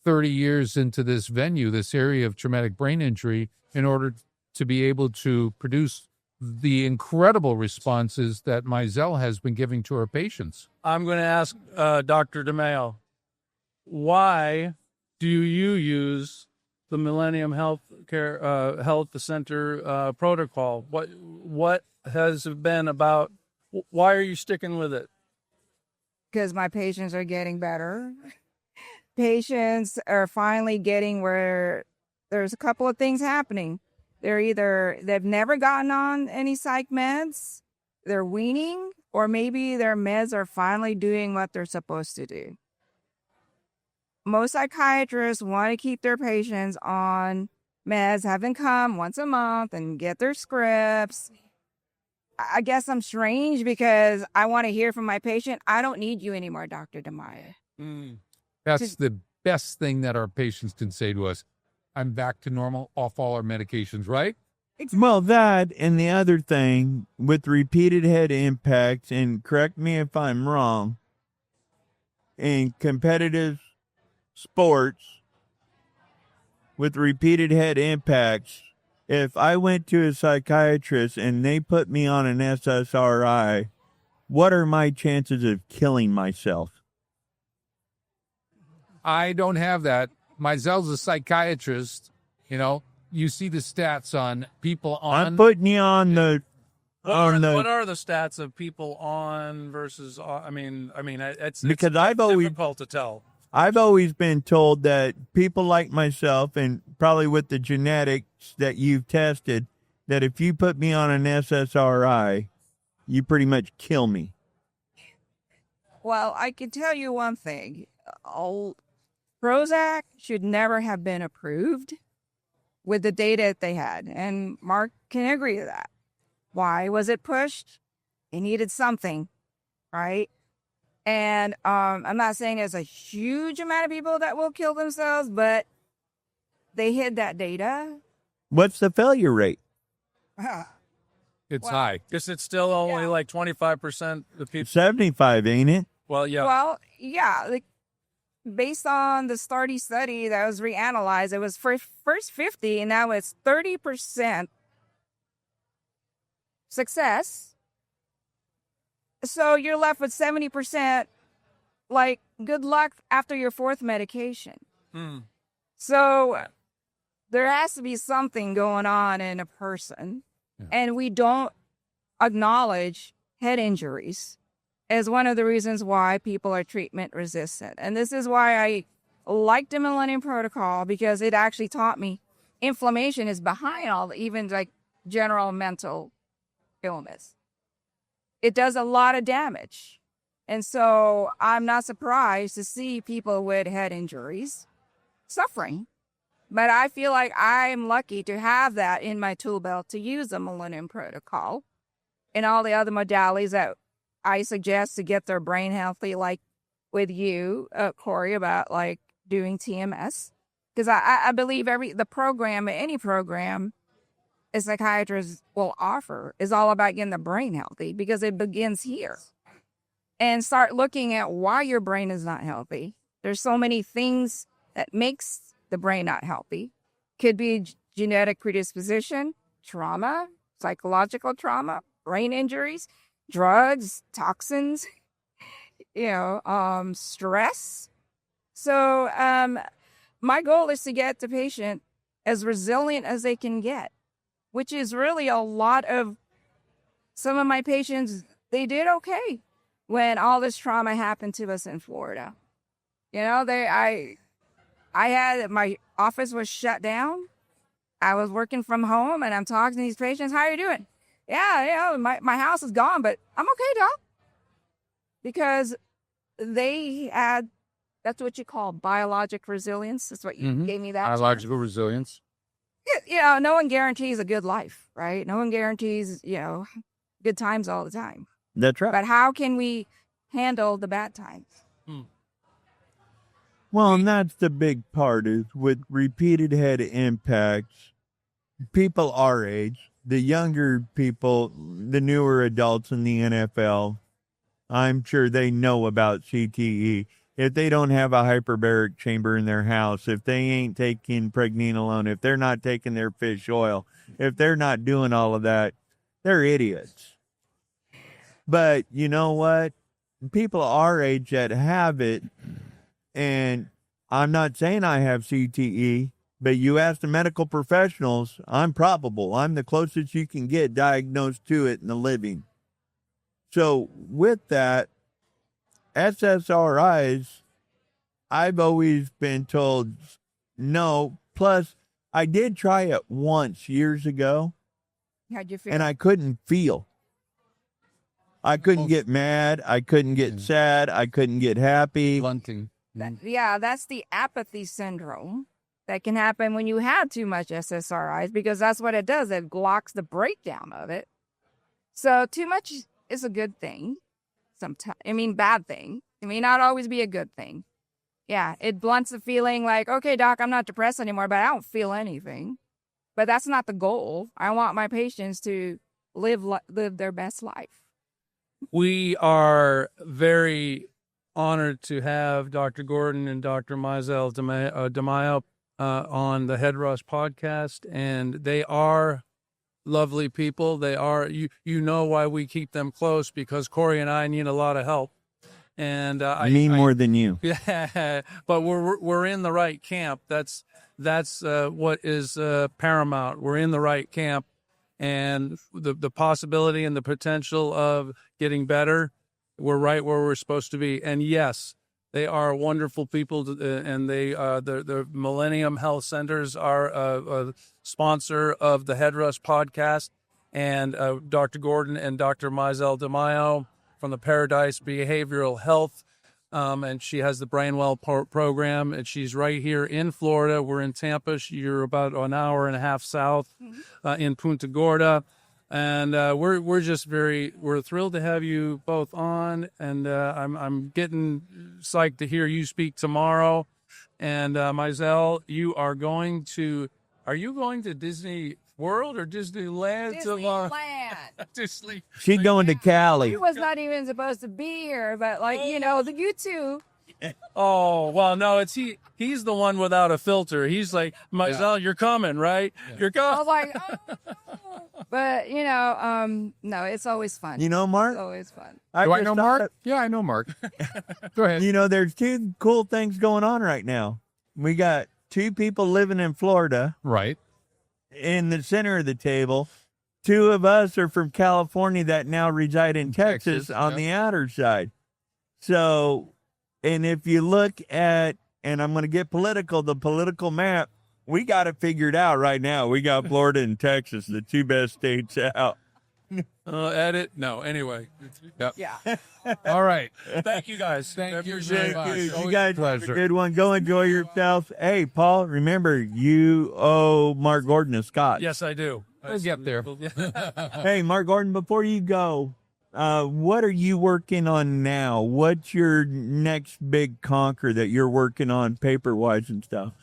Speaker 6: 30 years into this venue, this area of traumatic brain injury, in order to be able to produce the incredible responses that Mizell has been giving to her patients.
Speaker 2: I'm going to ask Dr. DeMayo, why do you use the Millennium Health Center protocol? What has it been about? Why are you sticking with it?
Speaker 5: Because my patients are getting better. Patients are finally getting where there's a couple of things happening. They've never gotten on any psych meds, they're weaning, or maybe their meds are finally doing what they're supposed to do. Most psychiatrists want to keep their patients on meds, have them come once a month and get their scripts. I guess I'm strange because I want to hear from my patient, I don't need you anymore, Dr. DeMayo.
Speaker 6: That's the best thing that our patients can say to us. I'm back to normal, off all our medications, right?
Speaker 3: Well, that and the other thing with repeated head impacts, and correct me if I'm wrong, in competitive sports with repeated head impacts, if I went to a psychiatrist and they put me on an SSRI, what are my chances of killing myself?
Speaker 6: I don't have that. Mizell's a psychiatrist. You know, you see the stats on people on.
Speaker 3: I'm putting you on the.
Speaker 2: What are the stats of people on versus? I mean, it's
Speaker 3: because I've always
Speaker 2: difficult to tell.
Speaker 3: I've always been told that people like myself, and probably with the genetics that you've tested, that if you put me on an SSRI, you pretty much kill me.
Speaker 5: Well, I can tell you one thing. Prozac should never have been approved with the data that they had. And Mark can agree to that. Why was it pushed? It needed something, right? And I'm not saying there's a huge amount of people that will kill themselves, but they hid that data.
Speaker 3: What's the failure rate?
Speaker 6: It's high.
Speaker 2: Guess it's still only like 25% of people.
Speaker 3: 75, ain't it?
Speaker 2: Well, yeah.
Speaker 5: Well, yeah, like based on the study that was reanalyzed, it was first 50, and now it's 30% success. So you're left with 70%, like, good luck after your fourth medication. So there has to be something going on in a person, and we don't acknowledge head injuries as one of the reasons why people are treatment resistant. And this is why I liked the Millennium Protocol, because it actually taught me inflammation is behind all, even like general mental illness. It does a lot of damage. And so I'm not surprised to see people with head injuries suffering. But I feel like I'm lucky to have that in my tool belt to use the Millennium Protocol and all the other modalities that I suggest to get their brain healthy, like with you, Corey, about like doing TMS. Because I believe any program a psychiatrist will offer is all about getting the brain healthy, because it begins here. And start looking at why your brain is not healthy. There's so many things that makes the brain not healthy. Could be genetic predisposition, trauma, psychological trauma, brain injuries, drugs, toxins, stress. So my goal is to get the patient as resilient as they can get, which is really a lot of some of my patients. They did okay when all this trauma happened to us in Florida. I had, my office was shut down. I was working from home, and I'm talking to these patients. How are you doing? Yeah, my house is gone, but I'm okay, doc. Because they had, that's what you call biologic resilience. That's what you gave me that.
Speaker 6: Biological resilience.
Speaker 5: No one guarantees a good life, right? No one guarantees, good times all the time.
Speaker 3: That's right.
Speaker 5: But how can we handle the bad times?
Speaker 3: Well, and that's the big part, is with repeated head impacts, people our age, the younger people, the newer adults in the NFL, I'm sure they know about CTE. If they don't have a hyperbaric chamber in their house, if they ain't taking pregnenolone, if they're not taking their fish oil, if they're not doing all of that, they're idiots. But you know what? People our age that have it, and I'm not saying I have CTE, but you ask the medical professionals, I'm probable. I'm the closest you can get diagnosed to it in the living. So with that, SSRIs, I've always been told no. Plus, I did try it once years ago.
Speaker 5: How'd you feel?
Speaker 3: And I couldn't feel. I couldn't get mad. I couldn't get sad. I couldn't get happy.
Speaker 6: Blunting.
Speaker 5: That's the apathy syndrome that can happen when you have too much SSRIs, because that's what it does. It blocks the breakdown of it. So too much is a good thing. Bad thing. It may not always be a good thing. Yeah, it blunts the feeling like, okay, doc, I'm not depressed anymore, but I don't feel anything. But that's not the goal. I want my patients to live their best life.
Speaker 2: We are very honored to have Dr. Gordon and Dr. Mizell DeMaio on the Head Rush podcast, and they are lovely people. They are, you know why we keep them close, because Corey and I need a lot of help. And
Speaker 3: more than you.
Speaker 2: Yeah, but we're in the right camp. That's what is paramount. We're in the right camp, and the possibility and the potential of getting better, we're right where we're supposed to be. And yes, they are wonderful people, and they the Millennium Health Centers are a sponsor of the Head Rush podcast, and Dr. Gordon and Dr. Mizell DeMaio from the Paradise Behavioral Health, and she has the Brainwell program, and she's right here in Florida. We're in Tampa. You're about an hour and a half south in Punta Gorda. And we're thrilled to have you both on, and I'm getting psyched to hear you speak tomorrow. And Mizell, are you going to Disney World or Disneyland tomorrow?
Speaker 5: Disneyland.
Speaker 3: She going to Cali.
Speaker 5: He was not even supposed to be here, but you two.
Speaker 2: Oh, well, no, he's the one without a filter. He's like, Mizell, you're coming, right? Yeah. You're coming.
Speaker 5: I was like, oh. But, no, it's always fun.
Speaker 3: You know Mark?
Speaker 5: It's always fun.
Speaker 6: Do I know Mark? Yeah, I know Mark. Go ahead.
Speaker 3: There's two cool things going on right now. We got two people living in Florida.
Speaker 6: Right.
Speaker 3: In the center of the table. Two of us are from California that now reside in Texas on the outer side. So, and if you look at, and I'm going to get political, the political map, we got it figured out right now. We got Florida and Texas, the two best states out.
Speaker 2: Edit? No, anyway.
Speaker 6: Yep.
Speaker 5: Yeah.
Speaker 6: All right.
Speaker 2: Thank you guys.
Speaker 6: Thank you very much.
Speaker 3: You guys have a
Speaker 6: Pleasure.
Speaker 3: good one. Go enjoy yourself. Hey, Paul, remember, you owe Mark Gordon a Scotch.
Speaker 2: Yes, I do.
Speaker 6: We'll get there.
Speaker 3: Hey, Mark Gordon, before you go, what are you working on now? What's your next big conquer that you're working on paper-wise and stuff?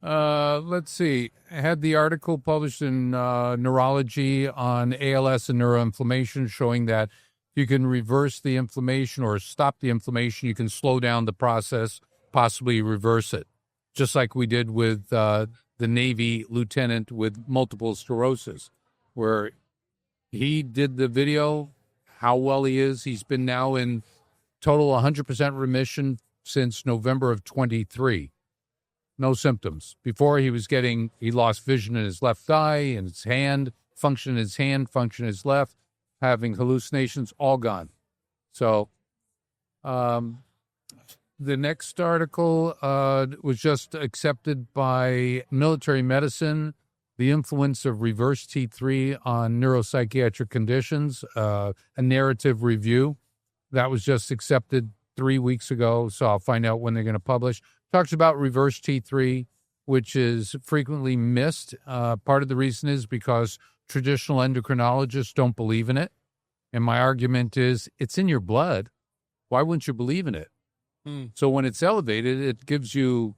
Speaker 6: Let's see. I had the article published in Neurology on ALS and neuroinflammation showing that you can reverse the inflammation or stop the inflammation. You can slow down the process, possibly reverse it, just like we did with the Navy lieutenant with multiple sclerosis, where he did the video, how well he is. He's been now in total 100% remission since November of 23. No symptoms. Before he lost vision in his left eye and his hand, function in his hand, function in his left, having hallucinations, all gone. So the next article was just accepted by Military Medicine, the influence of reverse T3 on neuropsychiatric conditions, a narrative review. That was just accepted 3 weeks ago, so I'll find out when they're going to publish. Talks about reverse T3, which is frequently missed. Part of the reason is because traditional endocrinologists don't believe in it. And my argument is, it's in your blood. Why wouldn't you believe in it? So when it's elevated, it gives you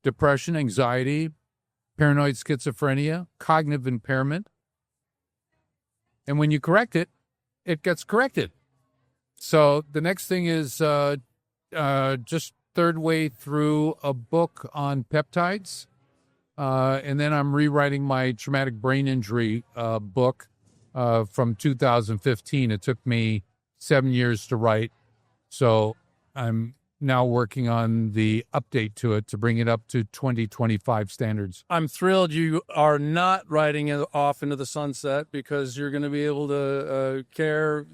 Speaker 6: depression, anxiety, paranoid schizophrenia, cognitive impairment. And when you correct it, it gets corrected. So the next thing is just third way through a book on peptides. And then I'm rewriting my traumatic brain injury book from 2015. It took me 7 years to write. So I'm now working on the update to it to bring it up to 2025 standards.
Speaker 2: I'm thrilled you are not riding it off into the sunset, because you're going to be able to care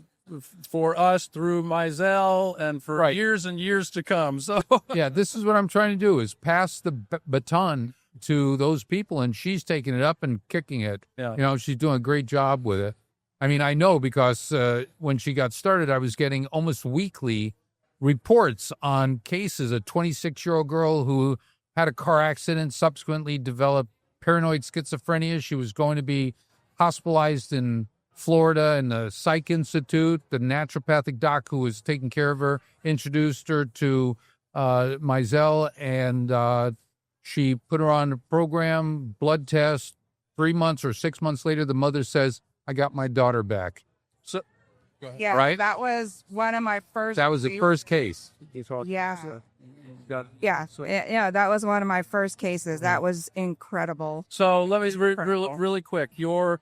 Speaker 2: for us through Mizell and for years and years to come. So
Speaker 6: yeah, this is what I'm trying to do, is pass the baton to those people, and she's taking it up and kicking it. Yeah. She's doing a great job with it. I mean, I know because when she got started, I was getting almost weekly reports on cases. A 26-year-old girl who had a car accident, subsequently developed paranoid schizophrenia. She was going to be hospitalized in Florida in the Psych Institute. The naturopathic doc who was taking care of her introduced her to Mizell, and she put her on a program, blood test. 3 months or 6 months later, the mother says, I got my daughter back. So,
Speaker 5: yeah,
Speaker 6: right?
Speaker 5: That was one of my first.
Speaker 6: That was the first case.
Speaker 5: Yeah. Yeah, that was one of my first cases. That was incredible.
Speaker 2: So let me really quick. Your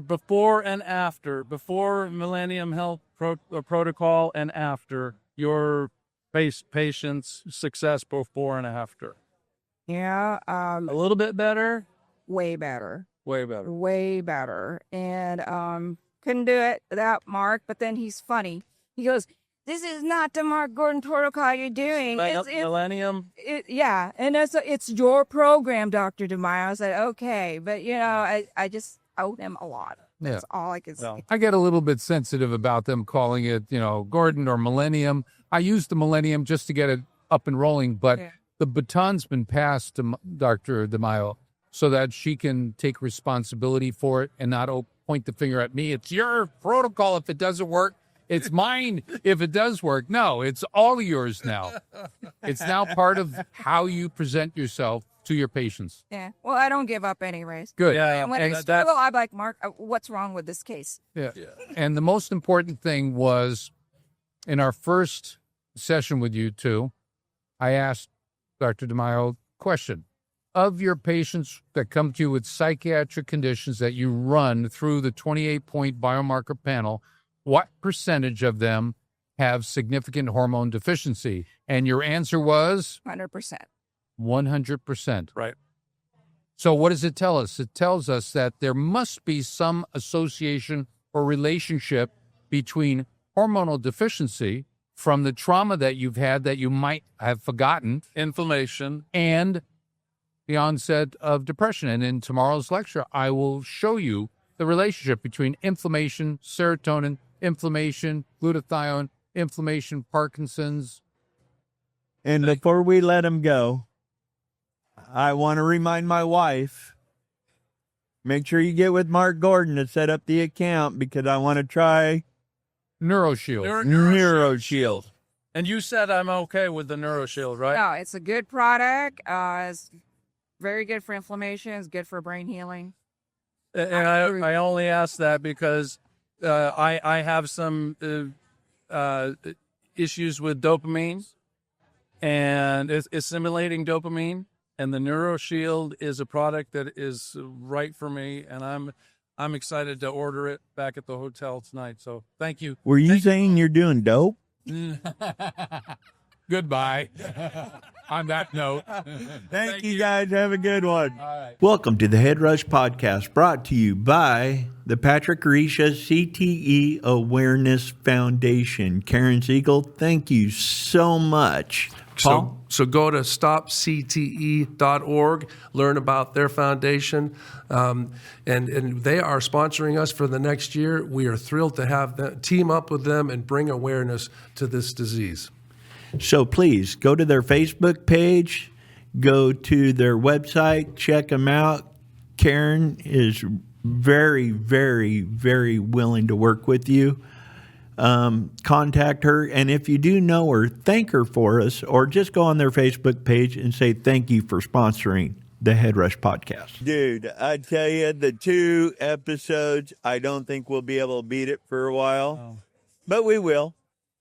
Speaker 2: before and after, before Millennium Health Protocol and after, your patient's success before and after.
Speaker 5: Yeah.
Speaker 2: A little bit better?
Speaker 5: Way better.
Speaker 2: Way better.
Speaker 5: Way better. And couldn't do it without Mark, but then he's funny. He goes, this is not the Mark Gordon protocol you're doing. It's
Speaker 2: Millennium?
Speaker 5: Yeah. And it's your program, Dr. DeMaio. I said, okay. But, I just owe them a lot. That's all I can say.
Speaker 6: I get a little bit sensitive about them calling it, Gordon or Millennium. I use the Millennium just to get it up and rolling, but the baton's been passed to Dr. DeMaio so that she can take responsibility for it and not point the finger at me. It's your protocol if it doesn't work. It's mine if it does work. No, it's all yours now. It's now part of how you present yourself to your patients.
Speaker 5: Yeah. Well, I don't give up anyways.
Speaker 6: Good.
Speaker 2: Yeah,
Speaker 5: And when
Speaker 2: and
Speaker 5: I struggle, I'm like, Mark, what's wrong with this case?
Speaker 6: Yeah. And the most important thing was in our first session with you two, I asked Dr. DeMaio, question. Of your patients that come to you with psychiatric conditions that you run through the 28-point biomarker panel, what percentage of them have significant hormone deficiency? And your answer was?
Speaker 5: 100%.
Speaker 6: 100%.
Speaker 2: Right.
Speaker 6: So what does it tell us? It tells us that there must be some association or relationship between hormonal deficiency from the trauma that you've had that you might have forgotten
Speaker 2: Inflammation.
Speaker 6: and the onset of depression. And in tomorrow's lecture, I will show you the relationship between inflammation, serotonin, inflammation, glutathione, inflammation, Parkinson's.
Speaker 3: And before we let him go, I want to remind my wife, make sure you get with Mark Gordon to set up the account because I want to try
Speaker 6: NeuroShield.
Speaker 3: NeuroShield.
Speaker 2: And you said I'm okay with the NeuroShield, right?
Speaker 5: No, it's a good product. It's very good for inflammation. It's good for brain healing.
Speaker 2: And I only ask that because I have some issues with dopamine and it's assimilating dopamine. And the NeuroShield is a product that is right for me, and I'm excited to order it back at the hotel tonight. So thank you.
Speaker 3: Were you saying you're doing dope?
Speaker 6: Goodbye. On that note.
Speaker 3: Thank you guys. Have a good one.
Speaker 4: Welcome to the Head Rush Podcast, brought to you by the Patrick Risha CTE Awareness Foundation. Karen Siegel, thank you so much. Paul?
Speaker 7: So go to stopcte.org, learn about their foundation, and they are sponsoring us for the next year. We are thrilled to have them team up with them and bring awareness to this disease.
Speaker 4: So please go to their Facebook page, go to their website, check them out. Karen is very, very, very willing to work with you. Contact her, and if you do know her, thank her for us, or just go on their Facebook page and say thank you for sponsoring the Head Rush Podcast.
Speaker 3: Dude, I tell you, the 2 episodes, I don't think we'll be able to beat it for a while, but we will.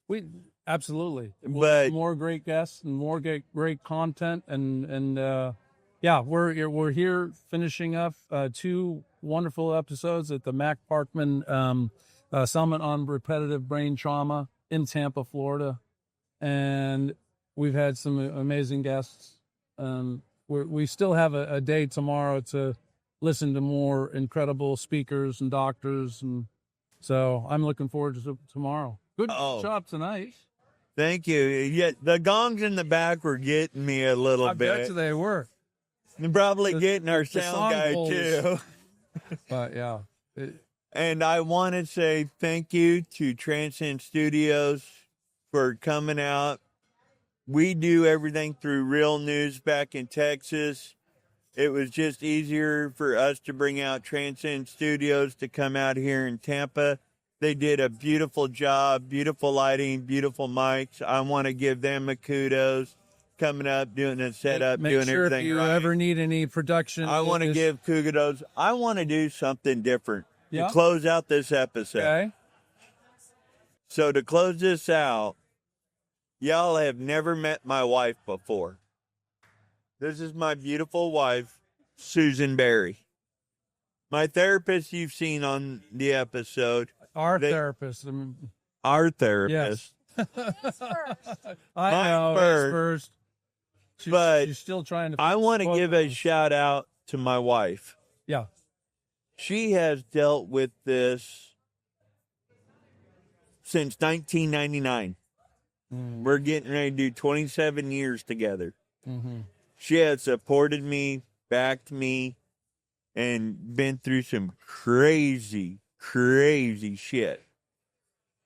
Speaker 2: We absolutely.
Speaker 3: But
Speaker 2: more great guests and more great content, and yeah, we're here finishing up 2 wonderful episodes at the Mac Parkman Summit on Repetitive Brain Trauma in Tampa, Florida. And we've had some amazing guests. We still have a day tomorrow to listen to more incredible speakers and doctors. And so I'm looking forward to tomorrow. Good job tonight.
Speaker 3: thank you. Yeah, the gongs in the back were getting me a little
Speaker 2: I
Speaker 3: bit.
Speaker 2: bet you they were.
Speaker 3: And probably getting our
Speaker 2: the
Speaker 3: sound
Speaker 2: song
Speaker 3: guy,
Speaker 2: bowls.
Speaker 3: too.
Speaker 2: But yeah.
Speaker 3: And I want to say thank you to Transcend Studios for coming out. We do everything through Real News back in Texas. It was just easier for us to bring out Transcend Studios to come out here in Tampa. They did a beautiful job, beautiful lighting, beautiful mics. I want to give them a kudos. Coming up, doing a setup,
Speaker 2: Make
Speaker 3: doing
Speaker 2: sure
Speaker 3: everything
Speaker 2: if you
Speaker 3: right.
Speaker 2: ever need any production.
Speaker 3: I want to give kudos. I want to do something different
Speaker 2: Yeah.
Speaker 3: to close out this episode.
Speaker 2: Okay.
Speaker 3: So to close this out, y'all have never met my wife before. This is my beautiful wife, Susan Berry. My therapist you've seen on the episode.
Speaker 2: Our
Speaker 3: They-
Speaker 2: therapist. I mean,
Speaker 3: Our therapist.
Speaker 2: I
Speaker 3: Mine
Speaker 2: know.
Speaker 3: first.
Speaker 2: First.
Speaker 3: But
Speaker 2: she's still trying to.
Speaker 3: I want to
Speaker 2: Well,
Speaker 3: give a shout out to my wife.
Speaker 2: Yeah.
Speaker 3: She has dealt with this since 1999. We're getting ready to do 27 years together.
Speaker 2: Mm-hmm.
Speaker 3: She has supported me, backed me, and been through some crazy, crazy shit.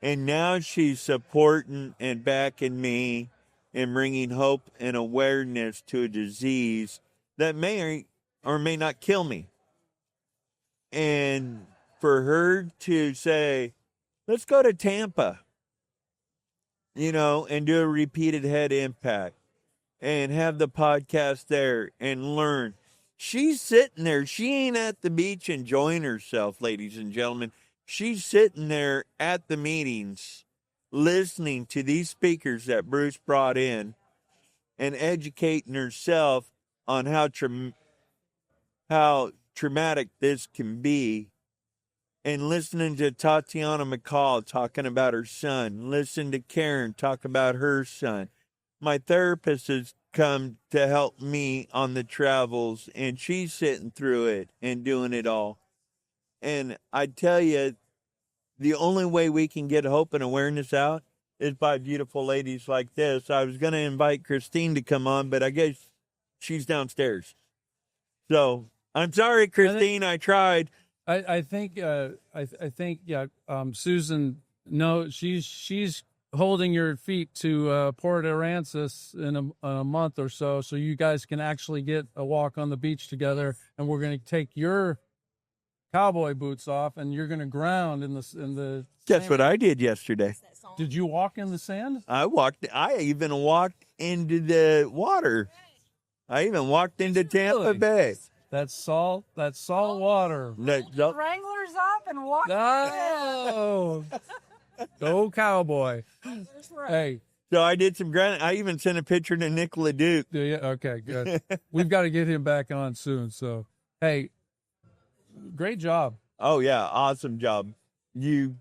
Speaker 3: And now she's supporting and backing me and bringing hope and awareness to a disease that may or may not kill me. And for her to say, let's go to Tampa, and do a repeated head impact and have the podcast there and learn. She's sitting there. She ain't at the beach enjoying herself, ladies and gentlemen. She's sitting there at the meetings, listening to these speakers that Bruce brought in and educating herself on how traumatic this can be, and listening to Tatiana McCall talking about her son, listen to Karen talk about her son. My therapist has come to help me on the travels, and she's sitting through it and doing it all. And I tell you, the only way we can get hope and awareness out is by beautiful ladies like this. I was going to invite Christine to come on, but I guess she's downstairs. So I'm sorry, Christine, I tried.
Speaker 2: I think Susan, no, she's holding your feet to Port Aransas in a month or so you guys can actually get a walk on the beach together, and we're going to take your cowboy boots off and you're going to ground in the
Speaker 3: That's what I did yesterday.
Speaker 2: Did you walk in the sand?
Speaker 3: I even walked into the water. I even walked into Tampa Bay.
Speaker 2: That's salt water.
Speaker 5: Wranglers up and walk.
Speaker 2: Oh, go cowboy. Hey.
Speaker 3: So I did some ground. I even sent a picture to Nick LeDuc.
Speaker 2: Do you? Okay, good. We've got to get him back on soon. So, hey, great job.
Speaker 3: Oh yeah, awesome job. You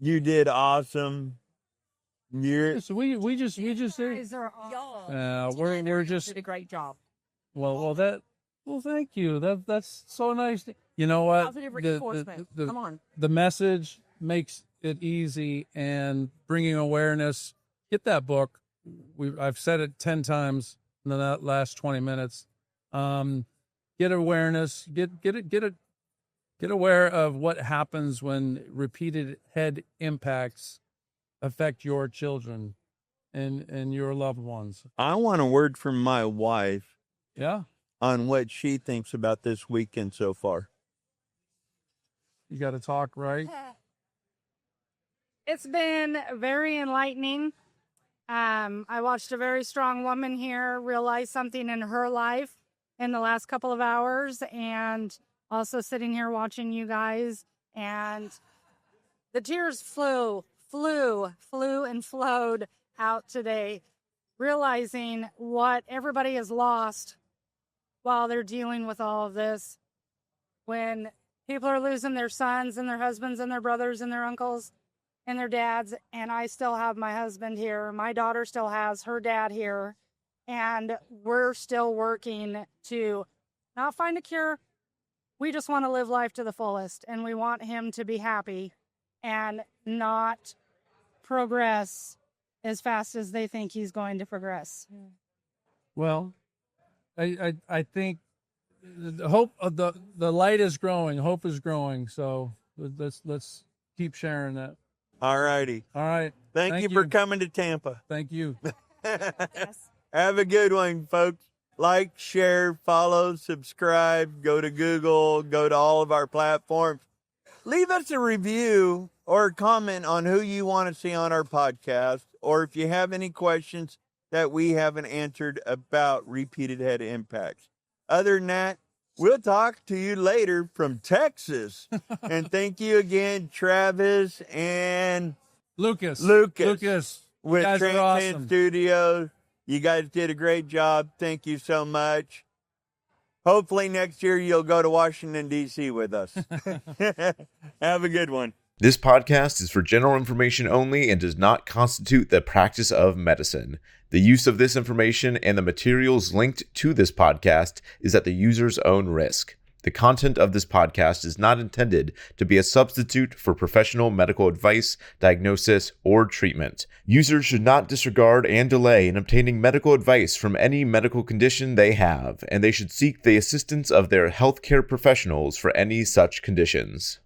Speaker 3: did awesome.
Speaker 2: So we just
Speaker 5: You guys are awesome.
Speaker 2: we're just
Speaker 5: did a great job.
Speaker 2: Well, thank you. That's so nice. You know what?
Speaker 5: Positive reinforcement. Come on.
Speaker 2: The message makes it easy, and bringing awareness. Get that book. I've said it 10 times in the last 20 minutes. Get awareness. Get aware of what happens when repeated head impacts affect your children and your loved ones.
Speaker 3: I want a word from my wife.
Speaker 2: Yeah.
Speaker 3: On what she thinks about this weekend so far.
Speaker 2: You got to talk, right?
Speaker 8: It's been very enlightening. I watched a very strong woman here realize something in her life in the last couple of hours, and also sitting here watching you guys, and the tears flew and flowed out today, realizing what everybody has lost while they're dealing with all of this. When people are losing their sons and their husbands and their brothers and their uncles and their dads, and I still have my husband here. My daughter still has her dad here, and we're still working to not find a cure. We just want to live life to the fullest, and we want him to be happy and not progress as fast as they think he's going to progress.
Speaker 2: Well, I think the hope of the light is growing. Hope is growing. So let's keep sharing that.
Speaker 3: All righty.
Speaker 2: All right.
Speaker 3: Thank you for coming to Tampa.
Speaker 2: Thank you.
Speaker 5: Yes.
Speaker 3: Have a good one, folks. Like, share, follow, subscribe, go to Google, go to all of our platforms. Leave us a review or a comment on who you want to see on our podcast, or if you have any questions that we haven't answered about repeated head impacts. Other than that, we'll talk to you later from Texas. And thank you again, Travis and
Speaker 2: Lucas.
Speaker 3: With
Speaker 2: guys are
Speaker 3: Transcend
Speaker 2: awesome.
Speaker 3: Studios. You guys did a great job. Thank you so much. Hopefully next year you'll go to Washington, D.C. with us. Have a good one.
Speaker 1: This podcast is for general information only and does not constitute the practice of medicine. The use of this information and the materials linked to this podcast is at the user's own risk. The content of this podcast is not intended to be a substitute for professional medical advice, diagnosis, or treatment. Users should not disregard and delay in obtaining medical advice from any medical condition they have, and they should seek the assistance of their healthcare professionals for any such conditions.